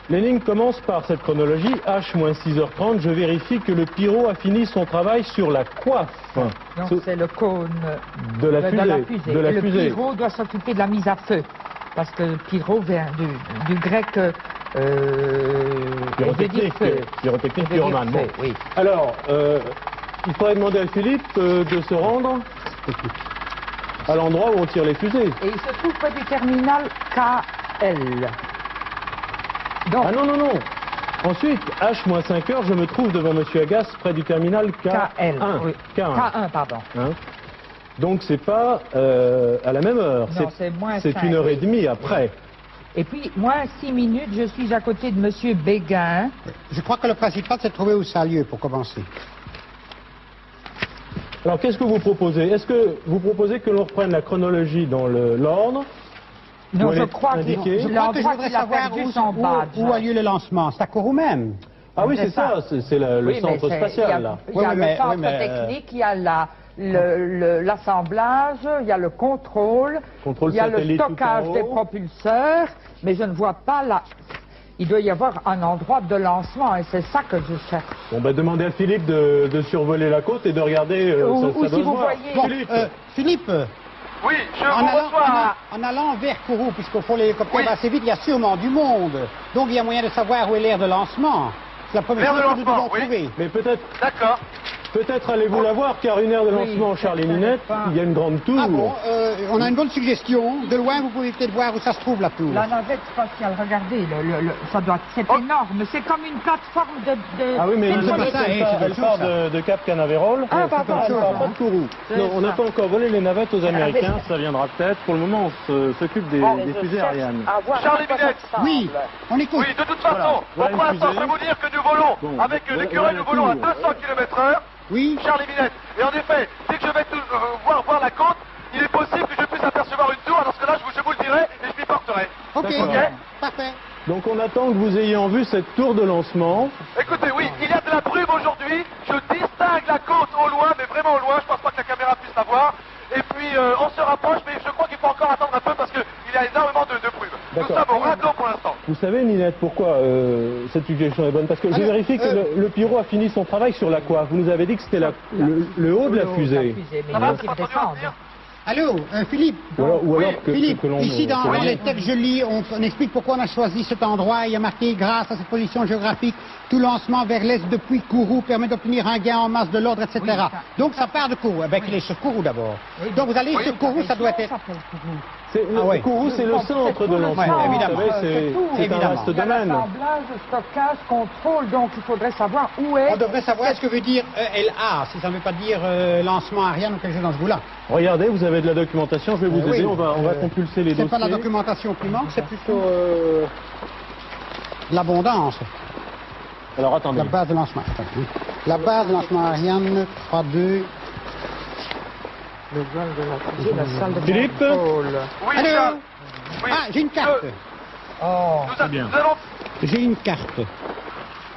L'énigme commence par cette chronologie. H-6h30, je vérifie que le pyro a fini son travail sur la coiffe. Donc c'est le cône De la fusée. fusée. De la Et le fusée. pyro doit s'occuper de la mise à feu. Parce que le pyro vient du grec Pyrotechnique, pyrotechnique, pyromane. Bon. Oui. Alors, il faudrait demander à Philippe de se rendre à l'endroit où on tire les fusées. Et il se trouve près du terminal KL. Donc, Ah non, non, non. Ensuite, H-5h, je me trouve devant Monsieur Agas près du terminal K1. KL. Oui. K1. K1, pardon. Hein. Donc c'est pas à la même heure. Non, c'est moins C'est 5, 1h30 après. Et puis, moins 6 minutes, je suis à côté de Monsieur Béguin. Je crois que le principal, c'est de trouver où ça a lieu, pour commencer. Alors qu'est-ce que vous proposez? Est-ce que vous proposez que l'on reprenne la chronologie dans l'ordre? Non, Où elle je est crois indiquée? Je qu'il crois que je l'endroit voudrais qu'il a savoir perdu son badge. où a lieu le lancement. C'est à Kourou même. Ah oui, C'est c'est ça, c'est le Oui, mais centre c'est- spatial là. Il y a, Oui, le mais- centre oui, mais, technique, il y a l'assemblage, il y a le contrôle, Contrôle il y a le satellite tout stockage en haut. des propulseurs, mais je ne vois pas là. Il doit y avoir un endroit de lancement et c'est ça que je cherche. Bon ben demandez à Philippe de survoler la côte et de regarder. Ou ça si doit se vous voir. voyez- Bon, Philippe, Philippe, Oui, je en vous allant, reçois. en allant vers Kourou, puisqu'au fond l'hélicoptère Oui. va assez vite, il y a sûrement du monde. Donc il y a moyen de savoir où est l'aire de lancement. C'est la première L'aire chose de que nous devons lancement, oui. trouver. mais D'accord. peut-être allez-vous la voir car une aire de Oui, lancement Charles et je ne Ninette, sais pas. il y a une grande tour. Ah bon, on a une bonne suggestion. De loin, vous pouvez peut-être voir où ça se trouve, la tour. La navette spatiale, regardez, ça doit, c'est Oh. énorme, c'est comme une plateforme de Ah oui, mais c'est elle, une c'est part- pas ça, elle hein, part- c'est elle autre part chose, de Cap Canaveral. Ah, pardon, Elle part pas hein. de Kourou. C'est Non, on n'a ça. pas encore volé les navettes aux Américains, ça viendra peut-être. Pour le moment, on s'occupe des fusées Ariane. Charles Minette. Oui, on écoute. Oui, de toute façon, Voilà pour une l'instant, fusée. je vais vous dire que nous volons Bon, avec voilà- l'écureuil, voilà nous volons à tout. 200 km/h. Oui. Charles Minette. Et en effet, dès que je vais voir la côte, il est possible que je puisse apercevoir une tour. Dans ce cas-là, je vous le dirai et je m'y porterai. Ok, D'accord. parfait. Donc on attend que vous ayez en vue cette tour de lancement. Écoutez, oui, il y a de la brume aujourd'hui. Je distingue la côte au loin, mais vraiment au loin. Je pense pas que la caméra puisse la voir. Et puis, on se rapproche, mais je crois qu'il faut encore attendre un peu parce qu'il y a énormément de brume. Nous D'accord. sommes au radeau pour l'instant. Vous savez, Ninette, pourquoi cette suggestion est bonne? Parce que j'ai Alors, vérifié que le pyro a fini son travail sur la coiffe. Vous nous avez dit que c'était le haut de la fusée. mais Ça va, il c'est faut pas qu'il entendu en descende. dire Allô, Philippe. Ou alors Philippe, que l'on ici dans que l'on- les textes que je lis, on explique pourquoi on a choisi cet endroit. Il y a marqué, grâce à cette position géographique, tout lancement vers l'est depuis Kourou permet d'obtenir un gain en masse de l'ordre, etc. Oui, ça. Donc ça part de Kourou. Eh bien, qu'il est sur Kourou d'abord. Oui, Donc vous allez oui, sur Kourou, ça doit être... Le Ah ouais. Kourou, c'est le Bon, centre c'est de tout le lancement. centre. Vous Évidemment. savez, C'est tout. c'est un Évidemment. vaste Il y a domaine. l'assemblage, stockage, contrôle, donc il faudrait savoir où est... On devrait savoir ce que veut dire ELA, si ça ne veut pas dire lancement Ariane ou quelque chose dans ce goût-là. Regardez, vous avez de la documentation, je vais vous aider. Oui. On va compulser les C'est dossiers. pas la documentation qui manque, c'est plutôt l'abondance. Alors attendez. La base de lancement. Attends, hein. La base de lancement Ariane 3.2. Le vol de la fusée, la salle de Philippe contrôle. Oui, Allô Charles. Oui. Ah, j'ai une carte. Oh, bien. Nous allons... J'ai une carte.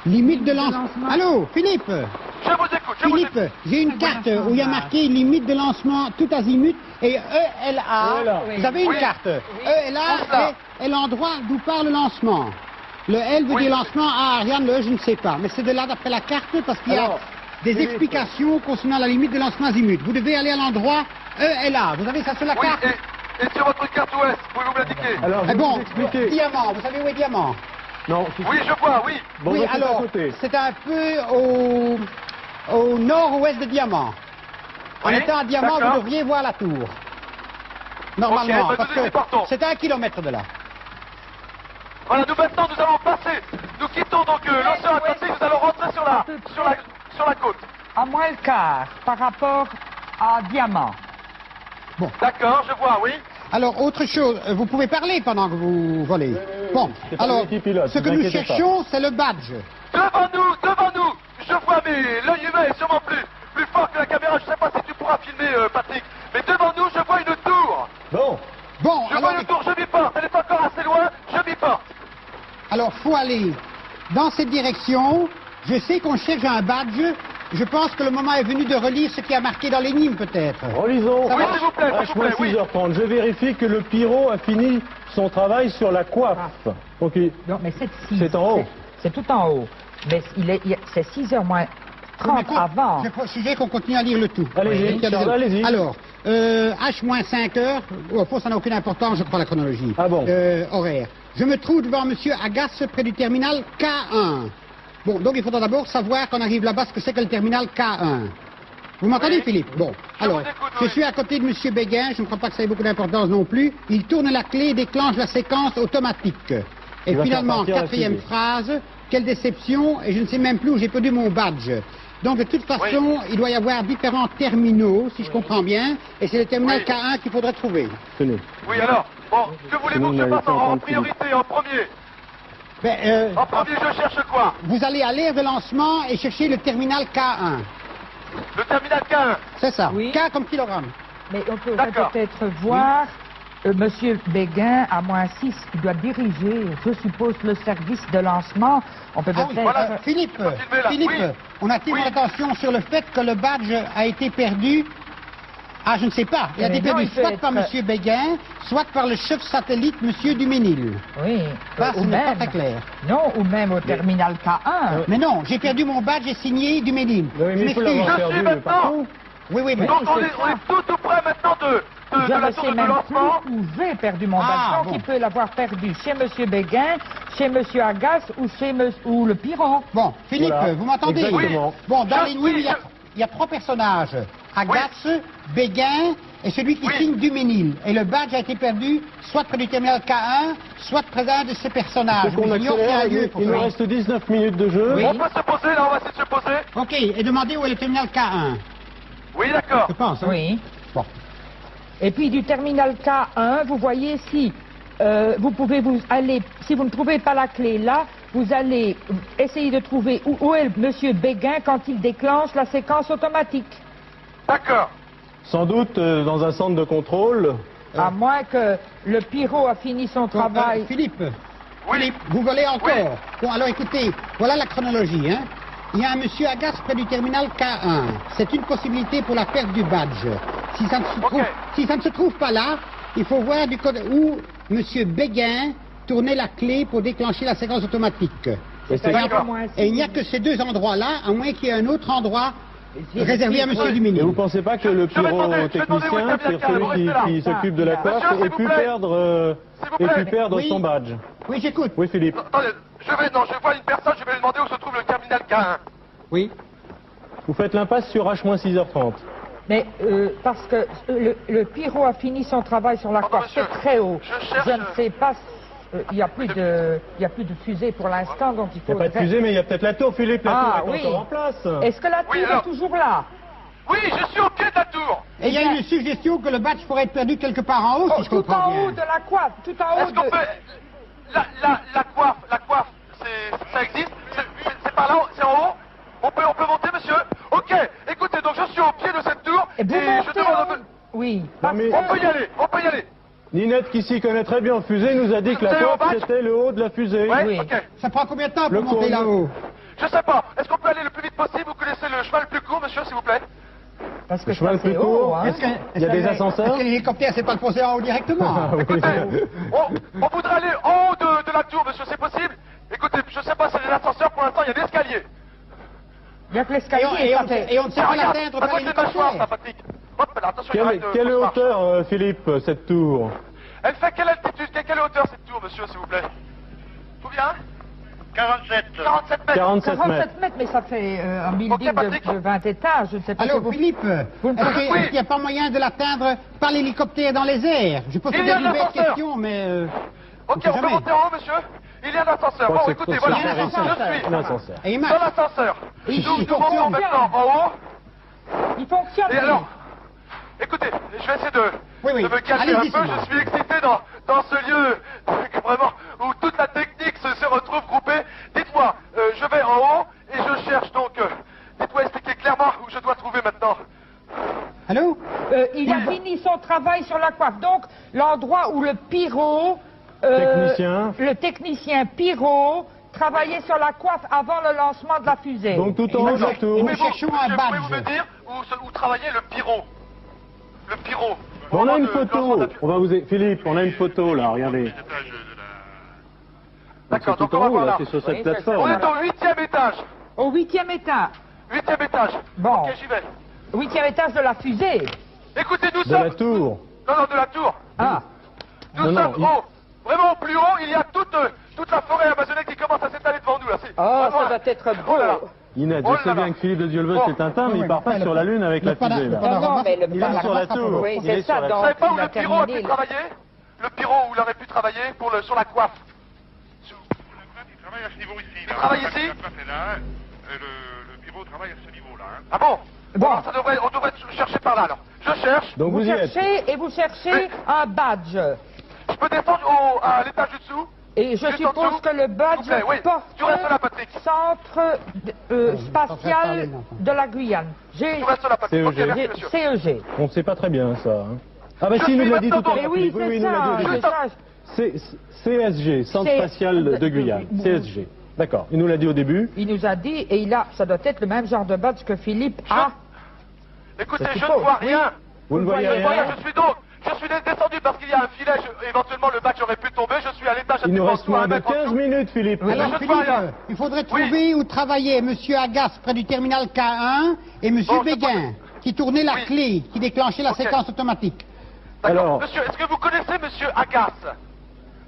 Limite de lancement. Allô, Philippe. Je vous écoute, je vous écoute. Philippe, j'ai une carte où il y a marqué limite de lancement tout azimut et ELA. ELA. Vous avez une Oui. carte. Où ELA ça est l'endroit d'où part le lancement. Le L veut Oui. dire lancement à Ariane, le E, je ne sais pas. Mais c'est de là d'après la carte parce qu'il y a Alors, des Philippe. explications concernant la limite de lancement azimut. Vous devez aller à l'endroit ELA. Vous avez ça sur la Oui, carte? et sur votre carte ouest, pouvez-vous me l'indiquer? Alors, je Eh vais bon, vous expliquer. Diamant, vous savez où est Diamant? Non, Oui, je vois, oui. bon, Oui, donc, c'est à alors, côté. c'est un peu au nord-ouest de Diamant. En Oui, étant à Diamant, d'accord. vous devriez voir la tour. Normalement, bah, parce nous y que partons. c'est à 1 kilomètre de là. Voilà, nous maintenant, nous allons passer. Nous quittons donc l'océan Atlantique, nous allons rentrer sur la côte. à moins le quart par rapport à Diamant. D'accord, je vois, oui. Alors, autre chose, vous pouvez parler pendant que vous volez. Bon, C'est pas alors, lui qui pilote, ce ne que vous nous Ah, inquiétez pas. cherchons, c'est le badge. Devant nous, je vois, mais l'œil humain est sûrement plus fort que la caméra. Je sais pas si tu pourras filmer, Patrick. Mais devant nous, je vois une tour. Bon, Bon, Je vois alors, une tour, je m'y porte. Elle est encore assez loin, je m'y porte. alors, faut aller dans cette direction Je sais qu'on cherche un badge. Je pense que le moment est venu de relire ce qui a marqué dans l'énigme, peut-être. Relisons. Ça Oui, va s'il vous plaît, oui. H-6h30. Je vérifie que le pyro a fini son travail sur la coiffe. Donc, Non, mais c'est en haut. C'est tout en haut. Mais c'est 6h moins 30 avant. Je suggère qu'on continue à lire le tout. Allez-y, Charles, allez-y. Alors, H-5 heures, au fond, ça n'a aucune importance, je crois, la chronologie. Ah bon? Horaire. Je me trouve devant Monsieur Agasse près du terminal K1. Bon, donc il faudra d'abord savoir, quand on arrive là-bas, ce que c'est que le terminal K1. Vous m'entendez, Oui. Philippe? Bon, alors, vous écoute, je oui. suis à côté de Monsieur Béguin, je ne crois pas que ça ait beaucoup d'importance non plus. Il tourne la clé et déclenche la séquence automatique. Et Il va finalement, faire partir la quatrième fusée. phrase, quelle déception, et je ne sais même plus où j'ai perdu mon badge. Donc, de toute façon, il doit y avoir différents terminaux, si je comprends bien, et c'est le terminal Oui. K1 qu'il faudrait trouver. Tenez. Oui, alors, bon, que voulez-vous que je Sinon, fasse on a en été en priorité, en premier? Ben, En premier, je cherche quoi? vous allez à l'aire de lancement et chercher le terminal K1. Le terminal K1. C'est ça. Oui. K comme kilogramme. Mais on peut D'accord. peut-être voir Monsieur Béguin à -6 qui doit diriger, je suppose, le service de lancement. On peut Ah oui, peut-être... voilà. Philippe, Continuez là. Philippe, Oui. on attire Oui. mon attention sur le fait que le badge a été perdu. Ah, je ne sais pas. Il a Mais été non, perdu il peut soit être- par Monsieur Béguin, soit par le chef satellite Monsieur Duménil. Oui, Ça, ou ce n'est pas même... très clair. Non, ou même au terminal K1. Mais non, j'ai perdu mon badge et signé Duménil. Oui, mais Je il faut m'excuse. l'avoir Je suis perdu maintenant. partout. Oui, oui, mais... Donc on c'est est, ça. on est tout près maintenant de Je la ne tour sais de même lancement. plus où j'ai perdu mon Ah, badge. Donc bon. il peut l'avoir perdu chez Monsieur Béguin, chez Monsieur Agasse ou ou le Piron. Bon, Philippe, Voilà. vous m'entendez? Exactement. Bon, dans Je- l'énigme, oui, il y a trois personnages. Agathe, Béguin et celui qui Oui. signe Duménil. Et le badge a été perdu soit près du terminal K1, soit près d'un de ces personnages. Faut qu'on Mais j'ignore qu'il y a un accélère. lieu pour Il nous ça. reste 19 minutes de jeu. Oui. On peut se poser là, on va essayer de se poser. Ok, et demandez où est le terminal K1. Oui, d'accord. Je pense, hein? Oui. Bon. Et puis du terminal K1, vous voyez si vous pouvez vous aller, si vous ne trouvez pas la clé là, vous allez essayer de trouver où est Monsieur Béguin quand il déclenche la séquence automatique. D'accord. Sans doute dans un centre de contrôle. À moins que le Pyro a fini son Bon, travail. Philippe, Oui. Philippe, vous volez encore. Oui. Bon, alors écoutez, voilà la chronologie. Hein. Il y a un monsieur Agasse près du terminal K1. C'est une possibilité pour la perte du badge. Si ça ne se trouve pas là, il faut voir du côté où monsieur Béguin tournait la clé pour déclencher la séquence automatique. Et c'est- D'accord. Et il n'y a que ces deux endroits-là, à moins qu'il y ait un autre endroit réservé à monsieur Oui. Duménil. Et vous pensez pas que le Je vais demander où est pyrotechnicien, le c'est terminal celui K1, qui s'occupe de la Monsieur, coiffe, s'il ait vous pu plaît. perdre, S'il vous plaît. Oui. son badge? Oui, j'écoute. Oui, Philippe. Attendez, je vois une personne, je vais lui demander où se trouve le terminal K1. Oui. Vous faites l'impasse sur H-6h30. Mais parce que le Pyro a fini son travail sur la Pardon, coiffe, c'est monsieur. très haut. Je cherche- ne sais pas. Il n'y a plus de fusée pour l'instant, donc il Il faut. n'y a pas de fusée, mais il y a peut-être la tour, Philippe. La Ah, tour est oui. encore en place. Est-ce que la tour Oui, alors. est toujours là? Oui, je suis au pied de la tour. Et il y a une suggestion que le badge pourrait être perdu quelque part en haut, si je Tout comprends en bien. haut de la coiffe, tout en haut Est-ce qu'on de. peut... La coiffe, ça existe? C'est par là, c'est en haut? On peut monter, monsieur? Ok, écoutez, donc je suis au pied de cette tour Et vous je montez demande en un haut. peu... Oui. Parce mais- que- On peut y aller. Ninette, qui s'y connaît très bien en fusée, nous a dit que la C'est au coiffe, badge c'était le haut de la fusée. Ouais, Oui. ok. Ça prend combien de temps Le pour monter courrier. là-haut? Je sais pas, est-ce qu'on peut aller le plus vite possible? Vous connaissez le chemin le plus court, monsieur, s'il vous plaît? Parce que Le chemin le ça, c'est plus court. haut, hein. Il y a des ascenseurs. Est-ce que l'hélicoptère s'est pas posé en haut directement? Ah, oui. Écoutez, on voudrait aller en haut de la tour, monsieur, c'est possible? Écoutez, je sais pas si c'est des ascenseurs, pour l'instant, il y a des escaliers. Il n'y a que l'escalier, Et ça fait. on ne sait pas Regarde, l'atteindre à par côté de la choix, ça, l'hélicoptère. Patrick. Hop là, attention, il y aura Quelle une fausse marche. hauteur, Philippe, cette tour? Elle fait quelle altitude, quelle hauteur cette tour, monsieur, s'il vous plaît? Combien? 47. 47 mètres. 47 mètres. 47 mètres, mais ça fait un building Ok, Patrick. de 20 étages. Je ne sais pas Alors, si vous... Philippe, Vous ne pouvez- est-ce qu'il n'y a pas moyen de l'atteindre par l'hélicoptère dans les airs? Je peux Il y faire a une un bête ascenseur. question, mais... Ok, sait on peut jamais. monter en haut, monsieur? Il y a un ascenseur. Oh, Bon, c'est écoutez, trop voilà, cher, je suis Un ascenseur. Et il dans marche. l'ascenseur. Il Nous montons fonctionne. maintenant en haut. Il fonctionne. Et alors, écoutez, je vais essayer de me calmer un Allez-y, peu. Simon. Je suis excité dans ce lieu vraiment où toute la technique se retrouve groupée. Dites-moi, je vais en haut et je cherche donc. Dites-moi, expliquez clairement où je dois trouver maintenant. Allô? Il a fini son travail sur la coiffe. Donc, l'endroit où le Pyro... Technicien. Le technicien Pyro travailler sur la coiffe avant le lancement de la fusée. Donc tout en haut de la tour. Nous cherchons un Monsieur, pouvez-vous me badge. dire où travaillait le pyro? Le pyro. On a une Au moment de photo. lancement de la On va vous... Philippe, on a une photo là, regardez. D'accord, C'est donc tout on en va haut, voir là, là. c'est sur cette Oui, plateforme. On est au 8e étage. Au 8e étage. 8e étage. Bon. Ok, j'y vais. 8e étage de la fusée. Écoutez, nous De sommes... la tour. Non, non, de la tour. Ah. Nous Non, sommes non, haut. Vraiment au plus haut, il y a toute la forêt amazonienne qui commence à s'étaler devant nous. Là. Oh, ça doit être beau. Oh là là. Inès, Oh je sais là là. bien que Philippe de Dieuleveux Bon. c'est Tintin, mais il part pas Le- sur la Lune avec le la fusée là. pana- Non, mais le Il est sur la tour. Oui, Il est c'est sur ça. la Vous Donc, savez pas où il a le pyro a pu terminé. travailler? Le pyro où il aurait pu travailler sur la coiffe. Il travaille à ce niveau ici. Il travaille ici? La place est là. Le pyro travaille à ce niveau-là. Hein. Ah bon? Bon. Alors, on devrait chercher par là alors. Je cherche. Donc vous y êtes. Cherchez et vous cherchez Mais- un badge. Je peux descendre à l'étage du dessous? Et je Juste en suppose dessous. que le badge S'il vous plaît, oui. porte Tu restes là, Patrick. Centre spatial de la Guyane. Tu restes là, Patrick. Ok, CEG. merci monsieur. CEG. On ne sait pas très bien ça. hein. Ah bah Je si, il nous suis l'a dit tout maintenant à Mais l'heure. oui, Philippe. c'est il nous l'a dit au ça. début. C'est ça. CSG, Centre C'est- Spatial de Guyane. CSG. D'accord, il nous l'a dit au début. Il nous a dit, et ça doit être le même genre de badge que Philippe a. Écoutez, Ça je ne suppose, vois oui. rien. Vous ne voyez voyez rien. Je suis descendu parce qu'il y a un filet, éventuellement le badge aurait pu tomber, je suis à l'étage Il nous en reste dessous, à moins un de mètre en 15 dessous. minutes, Philippe. Oui. Alors, je ne Philippe, vois rien. il faudrait Oui. trouver où travaillait Monsieur Agasse près du terminal K1 et Monsieur Bon, c'est Béguin qui tournait la Oui. clé, qui déclenchait la Ok. séquence automatique. D'accord. Alors- Monsieur, est-ce que vous connaissez Monsieur Agasse?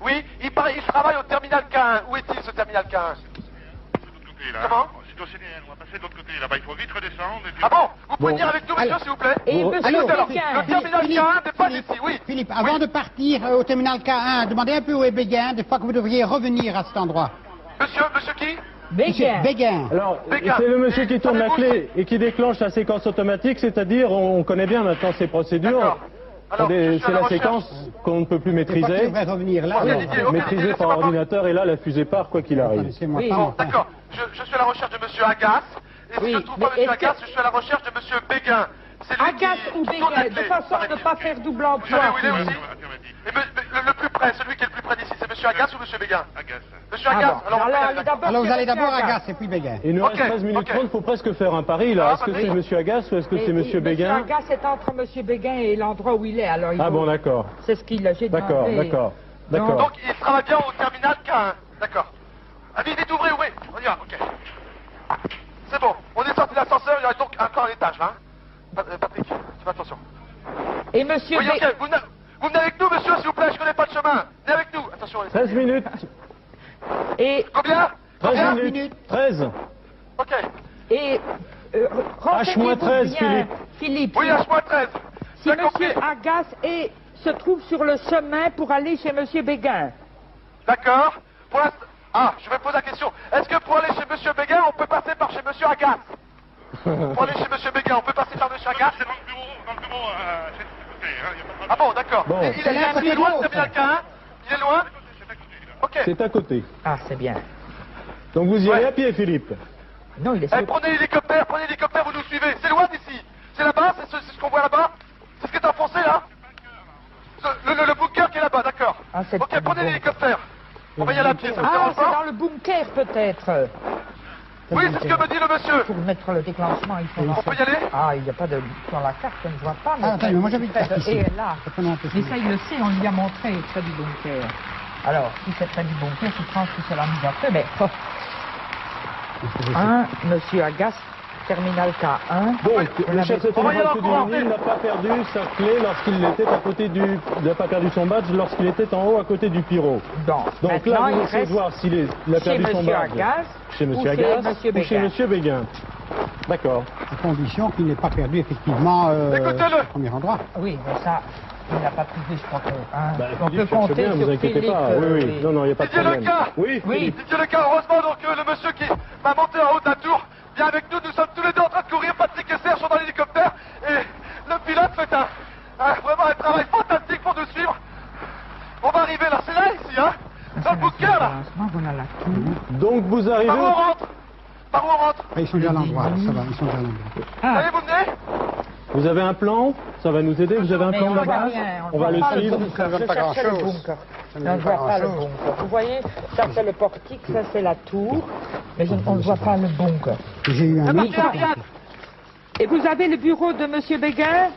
Oui, il travaille au terminal K1. Où est-il ce terminal K1? De l'autre côté, là. Comment? C'est au CDN, on va passer de l'autre côté. Là-bas, il faut vite redescendre. Et puis... Ah bon? Vous pouvez Bon. venir avec nous, monsieur, Alors- s'il vous plaît? Et Bon, monsieur écoutez, alors, Pékin. le terminal K1 n'est pas ici, oui. Philippe, avant de partir au terminal K1, demandez un peu où est Béguin, des fois que vous devriez revenir à cet endroit. Monsieur qui? Monsieur Béguin. Béguin. Alors, Béguin. c'est le monsieur qui tourne la Savez-vous- clé et qui déclenche la séquence automatique, c'est-à-dire, on connaît bien maintenant ces procédures. D'accord. Alors, je suis C'est à la la recherche. séquence qu'on ne peut plus Des fois qu'il maîtriser. devrait revenir là. Ok, alors, Didier, ok, Maîtrisée Didier, par laissez-moi ordinateur et là, la fusée part quoi qu'il arrive. laissez-moi Oui. pas Bon, longtemps. d'accord. Je suis à la recherche de Monsieur Agasse. Et si Oui, je ne trouve mais pas Monsieur est-ce que- Agasse, je suis à la recherche de Monsieur Béguin. C'est lui Agace ou qui tourne la Béguin, de clé. façon à ne pas faire double Vous emploi. savez où il est aussi? Affirmatif. Et le plus près, celui qui est le plus près d'ici, c'est Monsieur Agasse ou Monsieur Béguin? Agace. Monsieur Ah Agasse. bon. Alors, on va y aller, allez d'accord. Alors vous chez allez monsieur d'abord à Agace. Agasse et puis Béguin. Il nous Ok, reste 13 minutes ok. 30, il faut presque faire un pari là. Ah, Est-ce que Patrick. c'est monsieur Agasse ou est-ce que c'est Et monsieur Béguin? Monsieur Agace est entre monsieur Béguin et l'endroit où il est. Alors il Ah faut- bon, d'accord. C'est ce qu'il a j'ai demandé. D'accord, d'accord. D'accord. Donc, il travaille bien au terminal K1. D'accord. Allez, vite, ouvrez. On y va, ok. C'est bon. On est sorti de l'ascenseur, il y a donc encore un étage, là. Hein. Patrick, fais attention. Et monsieur Oui, Béguin. ok. Vous venez avec nous, monsieur, s'il vous plaît, je connais pas le chemin. Venez avec nous. Attention, les 13 minutes. Et, Combien? 13 minutes. 13. Ok. et renseignez-vous H-13, bien, Philippe. Oui, H-13. Si J'ai compris. monsieur Agace se trouve sur le chemin pour aller chez monsieur Béguin. D'accord. Pour l'instant... Ah, je vais poser la question. Est-ce que pour aller chez monsieur Béguin, on peut passer par chez monsieur Agasse? Pour aller chez monsieur Béguin, on peut passer par monsieur Agasse? C'est dans le bureau, c'est de ce côté. Hein. Il y a pas de Ah bon, d'accord. Bon. Et il est loin de terminal K1? Il est loin? C'est à côté, là. Ok. C'est à côté. Ah, c'est bien. Donc vous y allez Ouais. à pied, Philippe. Non, il est Eh, sur... prenez l'hélicoptère, vous nous suivez. C'est loin d'ici. C'est là-bas, c'est ce qu'on voit là-bas. C'est ce qui est enfoncé là. Le bunker qui est là-bas, d'accord. Ah, c'est Ok, pas prenez bon. l'hélicoptère. On va y aller à pied, ça vous Ah, dérange c'est dans pas? le bunker peut-être. Oui, c'est ce que me dit le monsieur. Pour mettre le déclenchement, il faut... On peut y aller? Ah, il n'y a pas de... Sur la carte, on ne voit pas. Ah, attends, mais moi j'habite près de- ici. Et là. Prenons un peu Mais ça. ça, il le sait, on lui a montré près du bunker. Alors, si c'est près du bunker, je pense que c'est la mise à feu, mais... oh. Monsieur Agace, terminal K1. Donc, Vous le l'avez- chef On va y aller du encore. Mini n'a pas perdu sa clé lorsqu'il était à côté du... Il n'a pas perdu son badge lorsqu'il était en haut à côté du pyro. Donc Donc maintenant, là, vous il essayez reste de voir s'il a chez perdu son monsieur badge. Agace Chez ou monsieur chez Agace monsieur ou chez Béguin. monsieur Béguin. D'accord. À condition qu'il n'ait pas perdu effectivement Écoutez-le. le premier endroit. Oui, mais ça, il n'a pas trouvé, je crois que... Hein, Bah, on Philippe peut cherche compter bien, sur vous inquiétez Philippe, pas. Oui, oui. oui. Non, non, il n'y a pas de Didier problème. Leca. Oui, Oui. Philippe. Didier le cas, heureusement donc le monsieur qui m'a monté en haut de la tour vient avec nous. Nous sommes tous les deux en train de courir. Patrick et Serge sont dans l'hélicoptère et le pilote fait vraiment un travail fantastique pour nous suivre. On va arriver là, c'est là ici, hein, dans le bunker là. Voilà la tour. Donc vous arrivez... Par où on rentre? Par où on rentre? Ah, ils sont déjà à l'endroit, ça va, ils sont déjà à l'endroit. Ah, Allez, vous venez? Vous avez un plan? Ça va nous aider? Vous avez un Mais plan on de la voit base? rien, On va le voit pas suivre. bunker. Ça Je ne pas cherchais le grand-chose. bunker. Ça ne On ne veut pas voit pas le grand-chose. bunker. Vous voyez, ça c'est le portique, ça c'est la tour, mais on ne voit pas le bunker. J'ai eu un Eh ben, autre. tiens, Ariane. Et vous avez le bureau de Monsieur Béguin?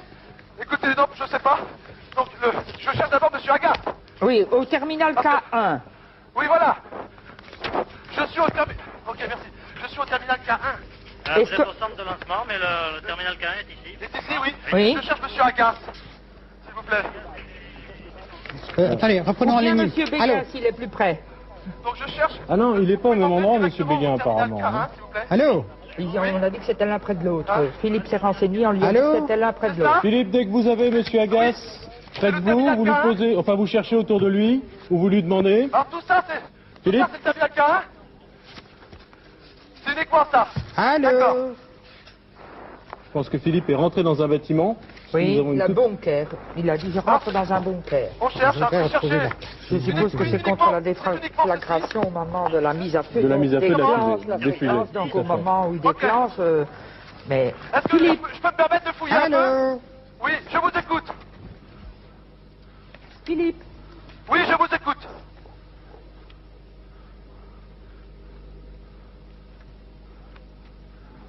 Écoutez, non, je sais pas. Donc, je cherche d'abord Monsieur Agas. Oui, au terminal K1. Oui, voilà. Je suis au terminal... Ok, merci. Je suis au terminal K1. Est-ce Vous que- êtes au centre de lancement, mais le terminal K1 est ici. C'est ici, oui. Oui. Je cherche Monsieur Agas. S'il vous plaît. Attendez, reprenons Ou les bien lignes. Monsieur Allô? Béguin s'il est plus près. Donc, je cherche... Ah non, il n'est pas au même endroit, Monsieur directement Béguin, au terminal apparemment. K1, s'il vous plaît. Allô? On a dit que c'était l'un près de l'autre. Ah. Philippe s'est renseigné, on lui a dit Allô? que c'était l'un près de C'est ça l'autre. Philippe, dès que vous avez Monsieur Agas près de vous, vous lui posez, enfin vous cherchez autour de lui, ou vous lui demandez. Alors, tout ça, c'est... Tout Philippe ça, c'est le terminal K1. C'est uniquement ça. D'accord. Allô? Je pense que Philippe est rentré dans un bâtiment. Oui, Nous avons une le toute- bunker. Il a dit je rentre dans un bunker. On cherche, alors, vais vous retrouver cherchez... là. Je suppose que c'est contre la déflagration au moment de la mise à feu. De la donc mise à feu de la déclenche fusée, la des fréquence, fusées, donc tout à au fait. moment où il Ok. déclenche. Mais Est-ce que Philippe, je peux me permettre de fouiller un peu? Allô? Oui, je vous écoute. Philippe, Oui, je vous écoute.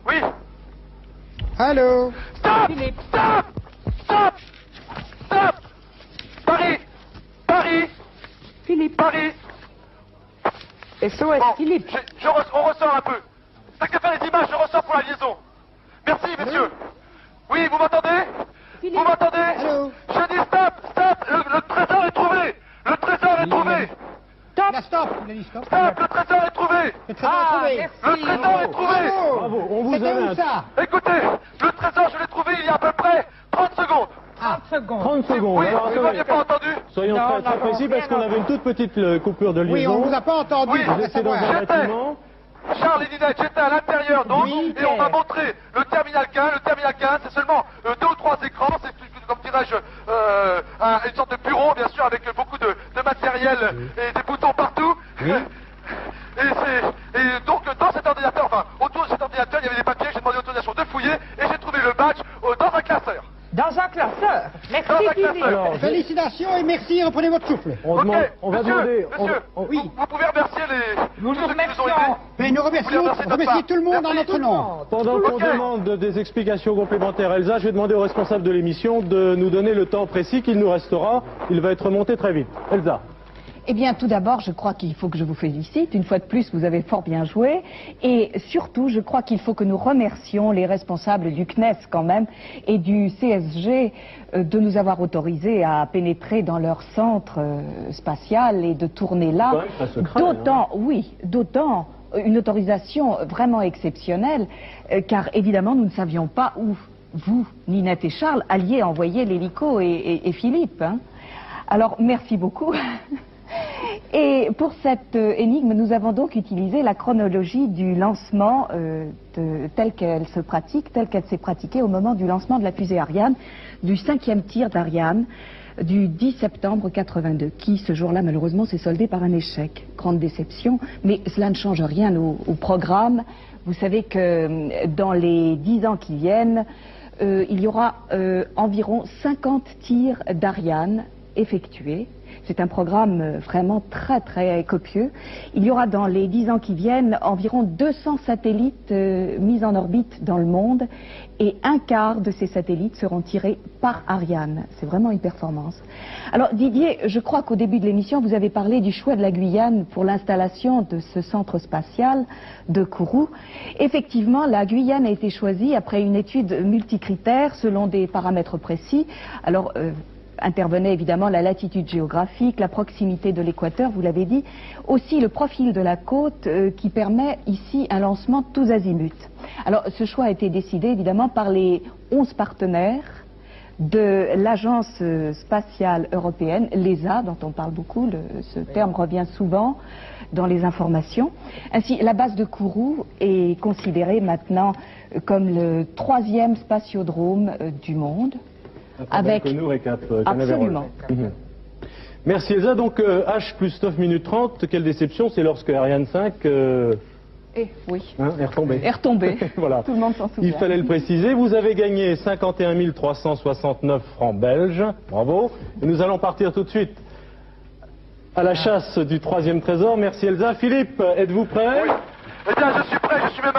Oui. Allô? Stop! Philippe. Stop! Stop! Stop! Paris! Paris! Philippe, Paris! SOS Bon, Philippe. on ressort un peu. T'as qu'à faire les images, je ressors pour la liaison. Merci, messieurs. Oui, vous m'entendez? Philippe. Vous m'entendez? Allô? Je dis stop! Stop! Le trésor est trouvé! Le trésor est trouvé! La stop! Il a dit stop. Stop! Le trésor est trouvé! Le trésor Ah, est trouvé. merci. Le trésor est trouvé! Bravo! Bravo, on vous C'était avait où un- ça? Écoutez, le trésor, je l'ai trouvé il y a à peu près 30 secondes. 30 secondes. 30 secondes. Oui, Alors, vous attendez, m'aviez pas entendu? soyons Non, très, non, très non, précis parce rien qu'on avait une toute petite coupure de Oui, liaison. on vous a pas entendu. Oui, je voudrais J'étais dans savoir. un bâtiment. Charles et Ninette, j'étais à l'intérieur donc, Oui, et on m'a montré le terminal 15. Le terminal 15, c'est seulement 2 ou 3 écrans, c'est comme dirais-je, une sorte de bureau, bien sûr, avec beaucoup de matériel et des boutons partout. Et donc, dans cet ordinateur, enfin, autour de cet ordinateur, il y avait des papiers, j'ai demandé l'autorisation de fouiller, et j'ai trouvé le badge dans un classeur. Dans un classeur. Merci Dans un Philippe. classeur. Alors, Félicitations et merci, reprenez votre souffle. on, Ok, demande, on va monsieur, demander. monsieur, oui. vous pouvez remercier Nous tous nous ceux qui nous ont remercions. aidés. Mais nous remercions, remerciez tout le monde en notre nom. Pendant qu'on Ok. demande des explications complémentaires, Elsa, je vais demander au responsable de l'émission de nous donner le temps précis qu'il nous restera. Il va être monté très vite. Elsa. Eh bien, tout d'abord, je crois qu'il faut que je vous félicite. Une fois de plus, vous avez fort bien joué. Et surtout, je crois qu'il faut que nous remercions les responsables du CNES quand même et du CSG de nous avoir autorisés à pénétrer dans leur centre spatial et de tourner là. C'est quand même très secret, D'autant, oui, d'autant une autorisation vraiment exceptionnelle, car évidemment, nous ne savions pas où vous, Ninette et Charles, alliez envoyer l'hélico et Philippe. Hein. Alors, merci beaucoup. Et pour cette énigme, nous avons donc utilisé la chronologie du lancement telle qu'elle s'est pratiquée au moment du lancement de la fusée Ariane, du 5e tir d'Ariane, du 10 septembre 82, qui ce jour-là malheureusement s'est soldé par un échec. Grande déception, mais cela ne change rien au programme. Vous savez que dans les 10 ans qui viennent, il y aura environ 50 tirs d'Ariane effectués. C'est un programme vraiment très très copieux. Il y aura dans les 10 ans qui viennent environ 200 satellites mis en orbite dans le monde et un quart de ces satellites seront tirés par Ariane. C'est vraiment une performance. Alors Didier, je crois qu'au début de l'émission vous avez parlé du choix de la Guyane pour l'installation de ce centre spatial de Kourou. Effectivement, la Guyane a été choisie après une étude multicritère selon des paramètres précis. Alors intervenait évidemment la latitude géographique, la proximité de l'équateur, vous l'avez dit, aussi le profil de la côte qui permet ici un lancement tous azimuts. Alors ce choix a été décidé évidemment par les 11 partenaires de l'agence spatiale européenne, l'ESA, dont on parle beaucoup, ce terme revient souvent dans les informations. Ainsi, la base de Kourou est considérée maintenant comme le 3e spatiodrome du monde. Avec... Absolument. Merci Elsa. Donc H plus 9 minutes 30, quelle déception, c'est lorsque Ariane 5 Oui. Hein, est retombé. Est retombé. Voilà. Tout le monde s'en souvient. Il fallait le préciser. Vous avez gagné 51 369 francs belges. Bravo. Et nous allons partir tout de suite à la chasse du troisième trésor. Merci Elsa. Philippe, êtes-vous prêt? Oui. Eh bien, je suis prêt, je suis même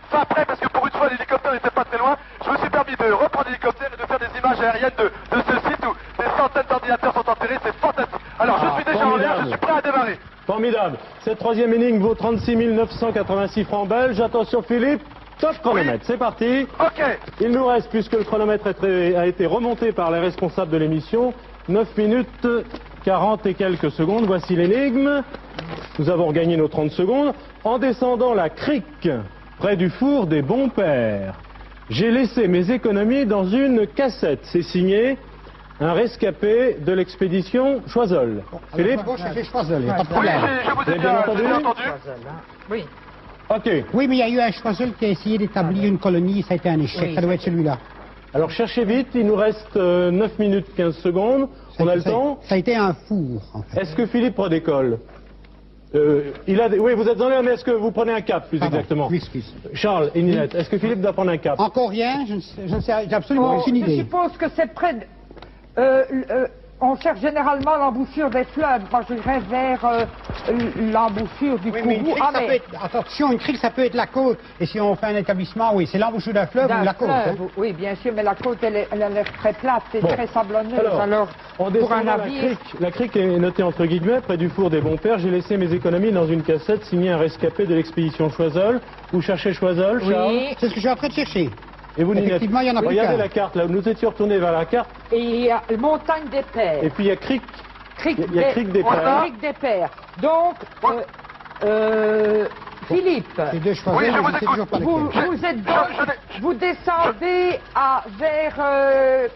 pas prêt parce que pour une fois l'hélicoptère n'était pas très loin. Je me suis permis de reprendre l'hélicoptère et de faire des images aériennes de ce site où des centaines d'ordinateurs sont enterrés. C'est fantastique. Alors, je suis déjà en l'air, je suis prêt à démarrer. Formidable. Cette troisième énigme vaut 36 986 francs belges. Attention Philippe, top chronomètre. C'est parti. Ok. Il nous reste, puisque le chronomètre a été remonté par les responsables de l'émission, 9 minutes 40 et quelques secondes. Voici l'énigme. Nous avons regagné nos 30 secondes. En descendant la crique près du four des bons pères, j'ai laissé mes économies dans une cassette. C'est signé un rescapé de l'expédition Choiseul. Philippe? Bon, chercher Choiseul, il n'y a pas de Oui, problème. je vous Vous ai avez bien entendu? Oui. Ok. Oui, mais il y a eu un Choiseul qui a essayé d'établir une colonie, ça a été un échec. Oui, Ça doit être celui-là. Alors cherchez vite, il nous reste 9 minutes 15 secondes. On a le temps. Ça a été un four, en fait. Est-ce que Philippe redécolle? Oui, vous êtes dans l'air, mais est-ce que vous prenez un cap, plus Pardon, exactement? je m'excuse. Charles et Ninette, est-ce que Philippe doit prendre un cap? Encore rien, je ne sais, j'ai absolument aucune Je idée. suppose que c'est près de... on cherche généralement l'embouchure des fleuves. Moi, je dirais vers l'embouchure du Oui, mais une Kourou. crique, ça peut être, attention, une crique, ça peut être la côte. Et si on fait un établissement, oui, c'est l'embouchure d'un fleuve ou la côte. Hein. Oui, bien sûr, mais la côte, elle a l'air très plate et Bon. très sablonneuse. Alors, Alors, En pour un descendant navire... la crique est notée entre guillemets, près du four des bons pères. J'ai laissé mes économies dans une cassette signée un rescapé de l'expédition Choiseul. Vous cherchez Choiseul, Charles? Oui, C'est ce que je suis en train de chercher. Et vous, Ninette? Effectivement, il y en a plus Regardez qu'un. la carte, là. Nous étions retournés vers la carte. et il y a Montagne des Pères. Et puis il y a crique. Crique il y a Crique des Pères. Crique des Pères. Donc, Philippe, C'est deux Choiseul, Oui, je mais vous je sais écoute. toujours pas vous, lequel. vous êtes donc, vous descendez vers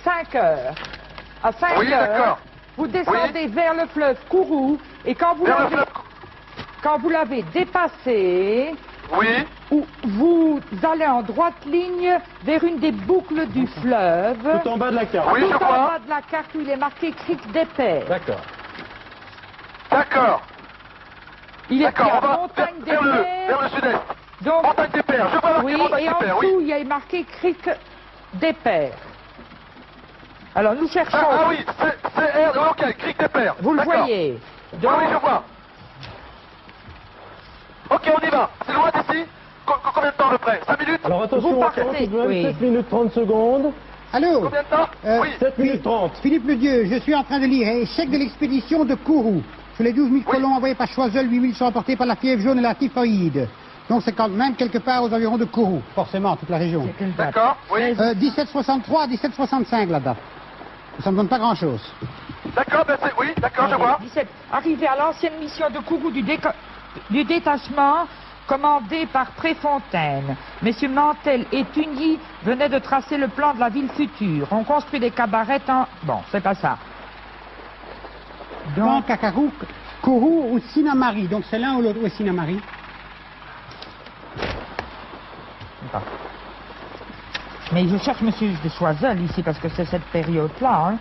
5 heures. À 5 Oui, heures, d'accord. vous descendez vers le fleuve Kourou et quand Vers le vous l'avez dépassé, Oui. vous allez en droite ligne vers une des boucles du fleuve. Tout en bas de la carte. Oui, tout je en vois. bas de la carte où il est marqué Crique des Pères. D'accord. D'accord. Il est D'accord, écrit on à va Montagne des vers Pères. le sud-est. Donc, Montagne des Pères. Je vois marqué oui, Montagne et des en Pères, dessous, oui. il y a marqué Crique des Pères. Alors, nous cherchons... Ah oui, c'est R, ok, Crique des Pères. Vous le D'accord. voyez. Ah Donc, oui, je vois. Ok, on y va. C'est loin d'ici? Combien de temps à peu près? 5 minutes? Alors attention, Vous on partez, compte tout de même oui. 7 minutes 30 secondes. Allô Combien de temps? Oui. 7 minutes 30. Philippe Ledieu, je suis en train de lire échec de l'expédition de Kourou. Sur les 12 000 colons envoyés par Choiseul, 8 000 sont emportés par la fièvre jaune et la typhoïde. Donc c'est quand même quelque part aux environs de Kourou, forcément, toute la région. quelle date? D'accord, oui. 1763 à 1765 la date. Ça ne donne pas grand-chose. D'accord, ben c'est... Oui, d'accord, je vois. 17. Arrivé à l'ancienne mission de Kourou du détachement, commandé par Préfontaine. Messieurs Mantel et Tugny venaient de tracer le plan de la ville future. On construit des cabarets en... Bon, c'est pas ça. Donc, Kakarou, Kourou ou Sinamari. Donc c'est l'un ou l'autre. Où est Sinamari? Mais je cherche Monsieur de Choiseul ici parce que c'est cette période-là. Hein.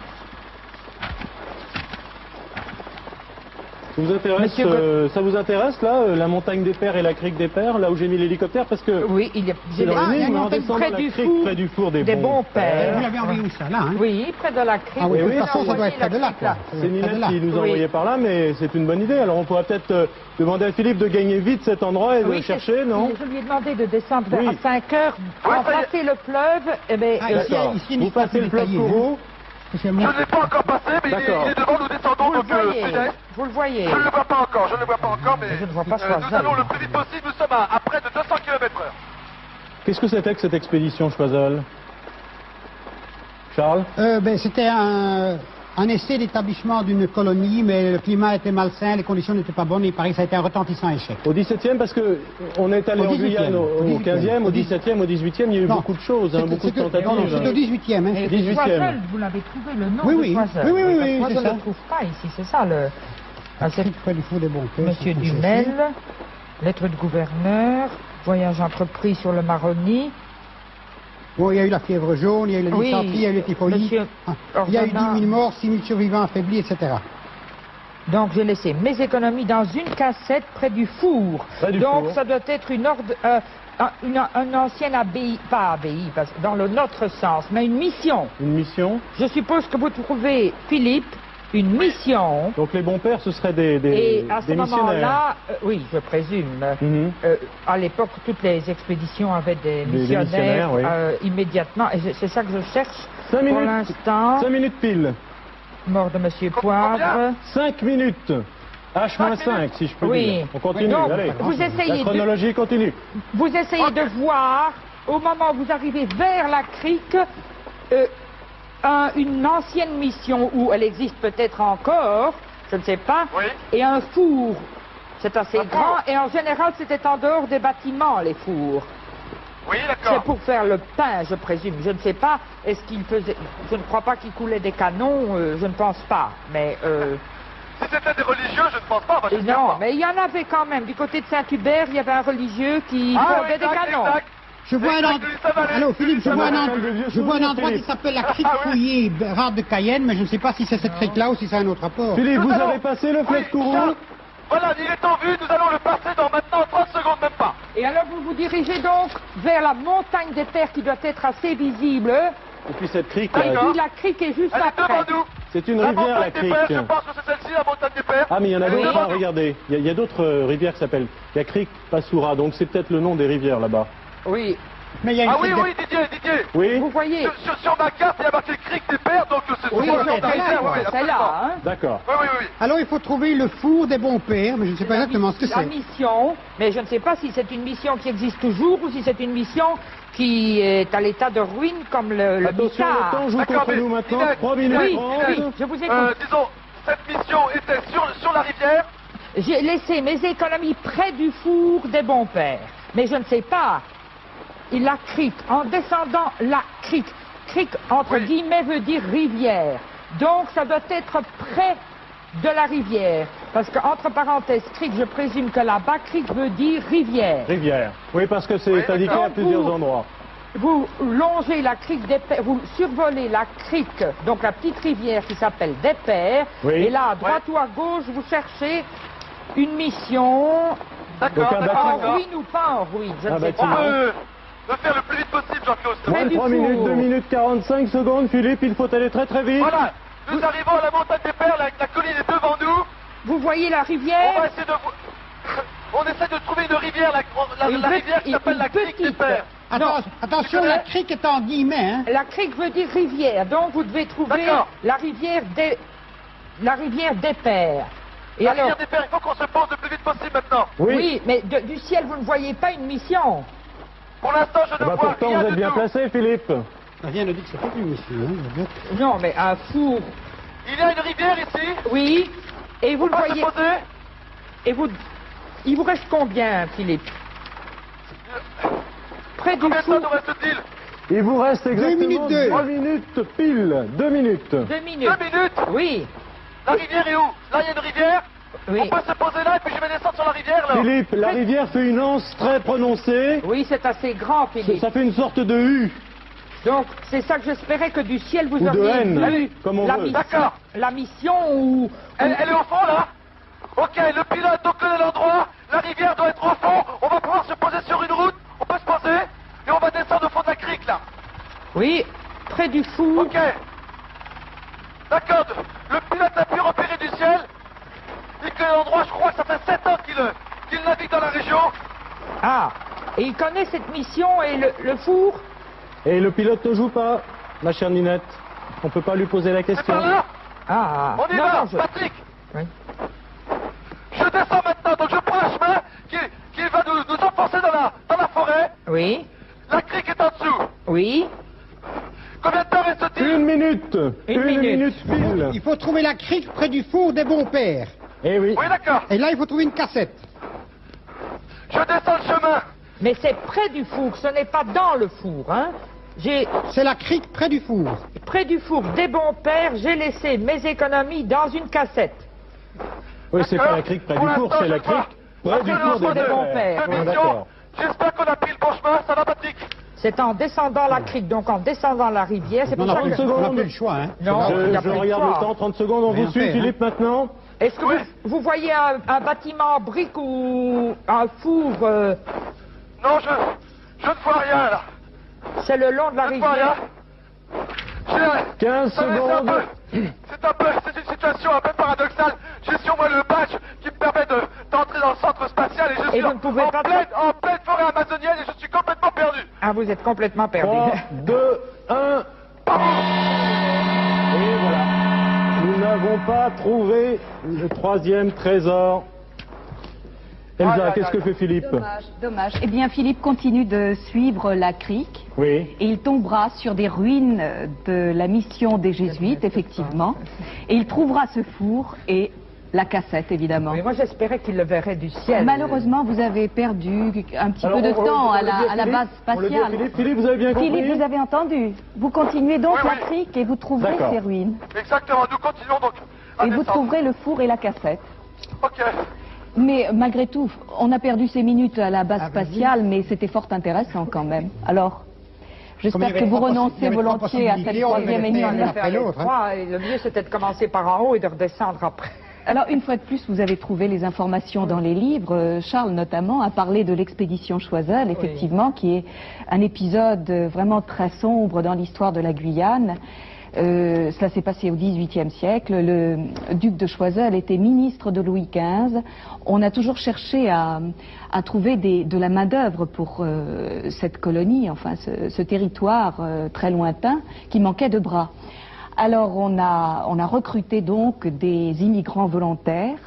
Ça vous intéresse, Monsieur ça vous intéresse là, la montagne des Pères et la crique des Pères, là où j'ai mis l'hélicoptère, parce que Oui, il y a... c'est dans Ah, il y a l'énigme, une en montagne descendant près la du crique four près du four des des bons bons pères. Vous l'avez envoyé où ça? Là, hein? Oui, près de la crique. Ah oui, de oui, toute façon, ça doit être près de là, quoi. C'est Près de Ninette là. qui nous a Oui. envoyé par là, mais c'est une bonne idée. Alors on pourrait peut-être demander à Philippe de gagner vite cet endroit et de Oui, le chercher, non? Je lui ai demandé de descendre Oui. à 5 heures, Oui, ça y est. passer le fleuve, et bien, Ah, ici, D'accord. ici, il Vous faut passez le fleuve détailler, hein. Kourou. Parce que Je moi- ne l'ai pas encore passé, mais D'accord. il est devant, nous descendons vous le donc voyez, sud-est. vous le voyez. Je ne le vois pas encore, je ne le vois pas encore, mais Je ne vois pas nous Choiseul. allons le plus vite possible, nous sommes à près de 200 km/h. Qu'est-ce que c'était que cette expédition Choiseul? Charles? C'était un essai d'établissement d'une colonie, mais le climat était malsain, les conditions n'étaient pas bonnes, et il paraît que ça a été un retentissant échec. Au 17e, parce que on est allé Au en 18e. Guyane au 15e, au Au 17e, au 18e, il y a eu Non. beaucoup de choses, hein, beaucoup de Non, non, tentatives. c'est au 18e. Hein. Et 18e. Choiseul, vous l'avez trouvé le nom Oui, de oui. Choiseul. Oui, oui, oui, Parce que moi, c'est je ne ça. le trouve pas ici, c'est ça le... Ah, c'est Près du four des bons pères. Monsieur c'est ce qu'on Dumel, cherchait. lettre de gouverneur, voyage entrepris sur le Maroni. Bon, il y a eu la fièvre jaune, il y a eu la dysenterie, il y a eu les typhoïdes. Monsieur Ah, il y a eu 10 ordonna- 000 morts, 6 000 survivants affaiblis, etc. Donc j'ai laissé mes économies dans une cassette près du four. Près du Donc four. ça doit être une ancienne abbaye, pas abbaye, parce que dans notre sens, mais une mission. Une mission. Je suppose que vous trouvez, Philippe, une mission. Donc les bons pères, ce seraient Et à ce des missionnaires. moment-là, oui, je présume. Mhm. À l'époque, toutes les expéditions avaient des missionnaires, missionnaires oui. immédiatement. Et c'est ça que je cherche 5 pour minutes. l'instant. 5 minutes pile. Mort de Monsieur Combien Poivre. 5 minutes. H-5, si je peux Oui. dire. On continue, Donc, allez. vous essayez La de- chronologie continue. Vous essayez de voir, au moment où vous arrivez vers la crique, une ancienne mission où elle existe peut-être encore, je ne sais pas, Oui. et un four. C'est assez Un grand, four. et en général, c'était en dehors des bâtiments, les fours. Oui, C'est d'accord. pour faire le pain, je présume. Je ne sais pas, est-ce qu'il faisait... Je ne crois pas qu'il coulait des canons, je ne pense pas, mais... Si c'était des religieux, je ne pense pas. Moi, j'espère non, pas. mais il y en avait quand même. Du côté de Saint-Hubert, il y avait un religieux qui Ah, fondait exact, des canons. exact. Je vois un Exact, endroit. ça va aller. Allô, Philippe, je Ça vois va un aller. endroit, vieux je vois un souvenir, endroit qui Philippe. s'appelle la crique Ah oui. fouillée, rade de Cayenne, mais je ne sais pas si c'est cette crique-là ou si c'est un autre rapport. Philippe, vous Nous allons- avez passé le Oui, fleuve Kourou. Charles, voilà, il est en vue, nous allons le passer dans maintenant 30 secondes, même pas. Et alors vous vous dirigez donc vers la montagne des terres qui doit être assez visible. Et puis cette crique, Et D'accord. puis la crique est juste Elle est après. devant nous. c'est une La rivière, la montagne des Pères, crique. je pense que c'est celle-ci, la montagne des Pères. Ah, mais il y en a Elle est d'autres, devant hein, nous. regardez. Il y a d'autres rivières qui s'appellent. Il y a Crique Passoura, donc c'est peut-être le nom des rivières là-bas. Oui. Mais il y a une Ah oui, crique oui, Didier. Oui. Vous voyez. Sur ma carte, il y a marqué Crique des Pères, donc c'est Oui, sur c'est la là, rivière, quoi. oui, c'est absolument. là, hein. D'accord. Oui. Alors il faut trouver le four des bons pères, mais je ne sais pas exactement ce que La c'est. mission, mais je ne sais pas si c'est une mission qui existe toujours ou si c'est une mission qui est à l'état de ruine comme le Attention, Bicard. le temps joue D'accord, contre mais nous maintenant. Didier, 3 minutes Oui, 30. oui, je vous écoute. Disons, cette mission était sur la rivière. J'ai laissé mes économies près du four des bons pères. Mais je ne sais pas. Et la crique, en descendant la crique, crique entre Oui. guillemets veut dire rivière. Donc ça doit être près de la rivière. Parce qu'entre parenthèses, crique, je présume que là-bas, crique veut dire rivière. Rivière. Oui, parce que c'est Oui, indiqué d'accord. à plusieurs Vous- endroits. Vous longez la crique des Pères, vous survolez la crique, donc la petite rivière qui s'appelle des Pères, Oui. et là, à droite ou à gauche, vous cherchez une mission D'accord, Donc un d'accord, en d'accord. ruine ou pas en ruine, je Un ne sais bâtiment. pas. De faire le plus vite possible, Jean-Claude. s'il te Près plaît. du 3 minutes, four. 2 minutes 45 secondes. Philippe, il faut aller très très vite. Voilà, nous arrivons à la montagne des Pères, la colline est devant nous. Vous voyez la On va rivière? essayer de... On essaie de trouver une rivière, la Une rivière qui petite- s'appelle la une Crique des petite. Pères. Attention, la crique est en guillemets, hein. La crique veut dire rivière, donc vous devez trouver D'accord. la rivière des Pères. Et La alors, rivière des Pères, il faut qu'on se pose le plus vite possible maintenant. oui, mais du ciel, vous ne voyez pas une mission. Pour l'instant, je Eh ne ben, vois pourtant, rien vous êtes du bien tout. placé, Philippe. Rien ne dit que c'est pas une mission, hein. Non, mais un four, Il y a une rivière ici. oui, et vous On le peut se voyez. poser. Et vous, il vous reste combien, Philippe? Près du Combien de temps four, nous reste-t-il? Il vous reste exactement minutes deux. 3 minutes pile. 2 minutes. 2 2 minutes. minutes. Oui, La rivière est où? Là, il y a une rivière. oui. On peut se poser là et puis je vais descendre sur la rivière, là. Philippe, la rivière fait une anse très prononcée. Oui, c'est assez grand, Philippe. Ça fait une sorte de U. Donc, c'est ça que j'espérais que du ciel vous Ou de auriez haine, vu. comme on la veut. mission, D'accord. la mission où... Elle est au fond, là. Ok, le pilote donc connaît l'endroit. La rivière doit être au fond. On va pouvoir se poser sur une route. On peut se poser. Et on va descendre au fond de la crique, là. Oui, près du four. Ok. D'accord. Le pilote a pu repérer du ciel. Il connaît l'endroit. Je crois que ça fait 7 ans qu'il navigue dans la région. Ah, et il connaît cette mission et le four? Et le pilote ne joue pas, ma chère Ninette. On peut pas lui poser la C'est question. par là. Ah, On y non, va, non, je- Patrick. Oui. Je descends maintenant. Donc je prends un chemin qui va nous enfoncer dans la forêt. Oui, La crique est en dessous. oui. Combien de temps reste-t-il? 1 minute. Une minute. pile. Il faut trouver la crique près du four des bons pères. Eh oui. Oui, d'accord. Et là, il faut trouver une cassette. Je descends le chemin. Mais c'est près du four, ce n'est pas dans le four, hein. J'ai, C'est la crique près du four. près du four des bons pères, j'ai laissé mes économies dans une cassette. Oui, c'est pas la crique près du Pour four, l'instant, c'est la je crois. crique près du Absolument four pas des de bons bons pères. pères. Ah, Mission. d'accord. J'espère qu'on a pris le bon chemin. Ça va, Patrick? C'est en descendant la crique, donc en descendant la rivière, c'est On pour n'a ça plus, que... on n'a plus le choix, hein. Non, il y a Je pas eu de regarde choix. le temps, 30 secondes, on Rien vous suit, fait, hein. Philippe, maintenant. Est-ce que Oui. vous voyez un bâtiment en briques ou un four Non, je ne vois rien là. C'est le long de la Je ne vois rien. rivière. 15 secondes. C'est une situation un peu paradoxale. J'ai sur moi le badge qui me permet d'entrer dans le centre spatial et je suis vous ne pouvez en pas- pleine forêt amazonienne et je suis complètement perdu. Ah, vous êtes complètement perdu. 3, 2, 1. Et voilà. Nous n'avons pas trouvé le troisième trésor. Aïe, Elsa, aïe, qu'est-ce que aïe. fait Philippe? Dommage, dommage. Eh bien, Philippe continue de suivre la crique. Oui. Et il tombera sur des ruines de la mission des Jésuites, effectivement. Et il trouvera ce four et la cassette, évidemment. Mais moi, j'espérais qu'il le verrait du ciel. Malheureusement, vous avez perdu un petit Alors, peu de on- temps on à le dit à la Philippe base On le dit à spatiale. Philippe. Philippe, vous avez bien compris? Philippe, vous avez entendu. Vous continuez donc Oui, la oui. crique et vous trouverez D'accord. ces ruines. Exactement, nous continuons donc à Et vous descendre. trouverez le four et la cassette. Ok. Mais malgré tout, on a perdu ces minutes à la base spatiale, mais c'était fort intéressant quand même. Alors, Comme il y j'espère avait que vous trois renoncez il y avait trois volontiers à cette possibilités, on troisième devait faire énigme. l'un après l'autre, hein. Et le mieux, c'était de commencer par en haut et de redescendre après. Alors, une fois de plus, vous avez trouvé les informations dans les livres. Charles, notamment, a parlé de l'expédition Choiseul, effectivement, qui est un épisode vraiment très sombre dans l'histoire de la Guyane. Cela s'est passé au XVIIIe siècle. Le duc de Choiseul était ministre de Louis XV. On a toujours cherché à trouver de la main-d'œuvre pour cette colonie, enfin ce territoire très lointain qui manquait de bras. Alors on a recruté donc des immigrants volontaires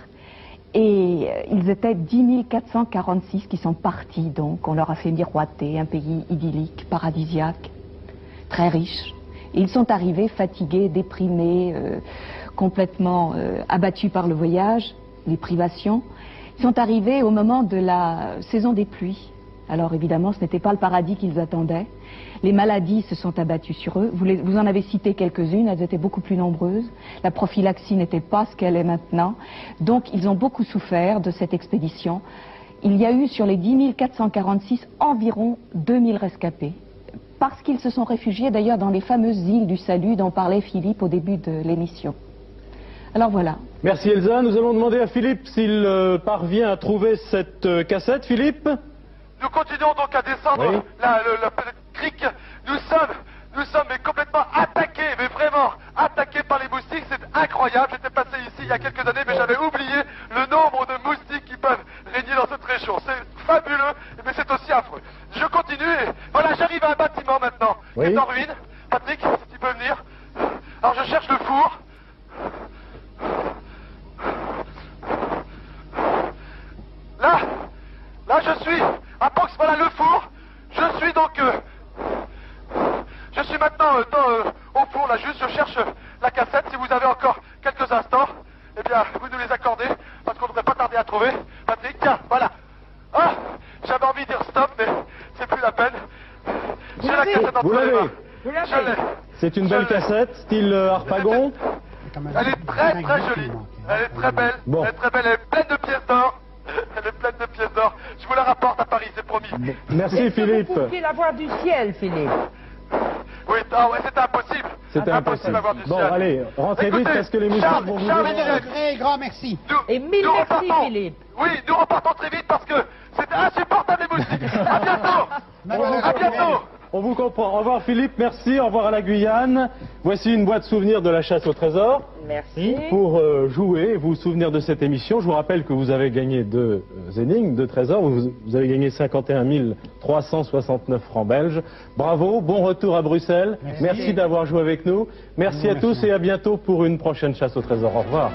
et ils étaient 10 446 qui sont partis donc. On leur a fait miroiter un pays idyllique, paradisiaque, très riche. Et ils sont arrivés fatigués, déprimés, complètement abattus par le voyage, les privations. Ils sont arrivés au moment de la saison des pluies. Alors évidemment, ce n'était pas le paradis qu'ils attendaient. Les maladies se sont abattues sur eux. Vous en avez cité quelques-unes, elles étaient beaucoup plus nombreuses. La prophylaxie n'était pas ce qu'elle est maintenant. Donc ils ont beaucoup souffert de cette expédition. Il y a eu sur les 10 446 environ 2000 rescapés. Parce qu'ils se sont réfugiés d'ailleurs dans les fameuses îles du Salut dont parlait Philippe au début de l'émission. Alors voilà. Merci Elsa. Nous allons demander à Philippe s'il parvient à trouver cette cassette. Philippe? Nous continuons donc à descendre Oui. la petite crique. Nous sommes mais complètement attaqués, mais vraiment attaqués par les moustiques. C'est incroyable. J'étais passé ici il y a quelques années, mais j'avais oublié le nombre de moustiques qui peuvent régner dans cette région. C'est fabuleux, mais c'est aussi affreux. Je continue et voilà, j'arrive à un bâtiment maintenant qui Oui. est en ruine. Patrick, si tu peux venir. Alors je cherche le four. Là je suis à Pox, voilà le four. Je suis donc je suis maintenant au four là, juste je cherche la cassette. Si vous avez encore quelques instants, eh bien vous nous les accordez parce qu'on ne devrait pas tarder à trouver. Patrick, tiens, voilà. Ah, j'avais envie de dire stop, mais c'est plus la peine. J'ai la cassette Vous entre les l'avez. mains. Vous l'avez. Je l'ai. C'est une belle Je l'ai. cassette, style Harpagon. Elle est très jolie. Elle est très belle. Bon. Elle est très belle. Elle est pleine de pièces d'or. Elle est pleine de pièces d'or. Je vous la rapporte à Paris, c'est promis. Merci Est-ce que Philippe. vous pouviez la voir du ciel, Philippe? Oui, ah ouais, c'était impossible. C'était impossible. d'avoir du Bon, ciel. allez, rentrez vite Écoutez, parce que les moustiques Charles, vont vous Charles, dévorer. Michel. Très grand merci. Et mille nous merci, repartons. Philippe. Oui, nous repartons très vite parce que c'était insupportable les moustiques. À bientôt. À bientôt. On vous comprend. Au revoir Philippe, merci. Au revoir à la Guyane. Voici une boîte souvenir de la chasse au trésor. Merci. Pour jouer et vous souvenir de cette émission, je vous rappelle que vous avez gagné 2 énigmes, 2 trésors. Vous avez gagné 51 369 francs belges. Bravo, bon retour à Bruxelles. Merci d'avoir joué avec nous. Merci à tous et à bientôt pour une prochaine chasse au trésor. Au revoir.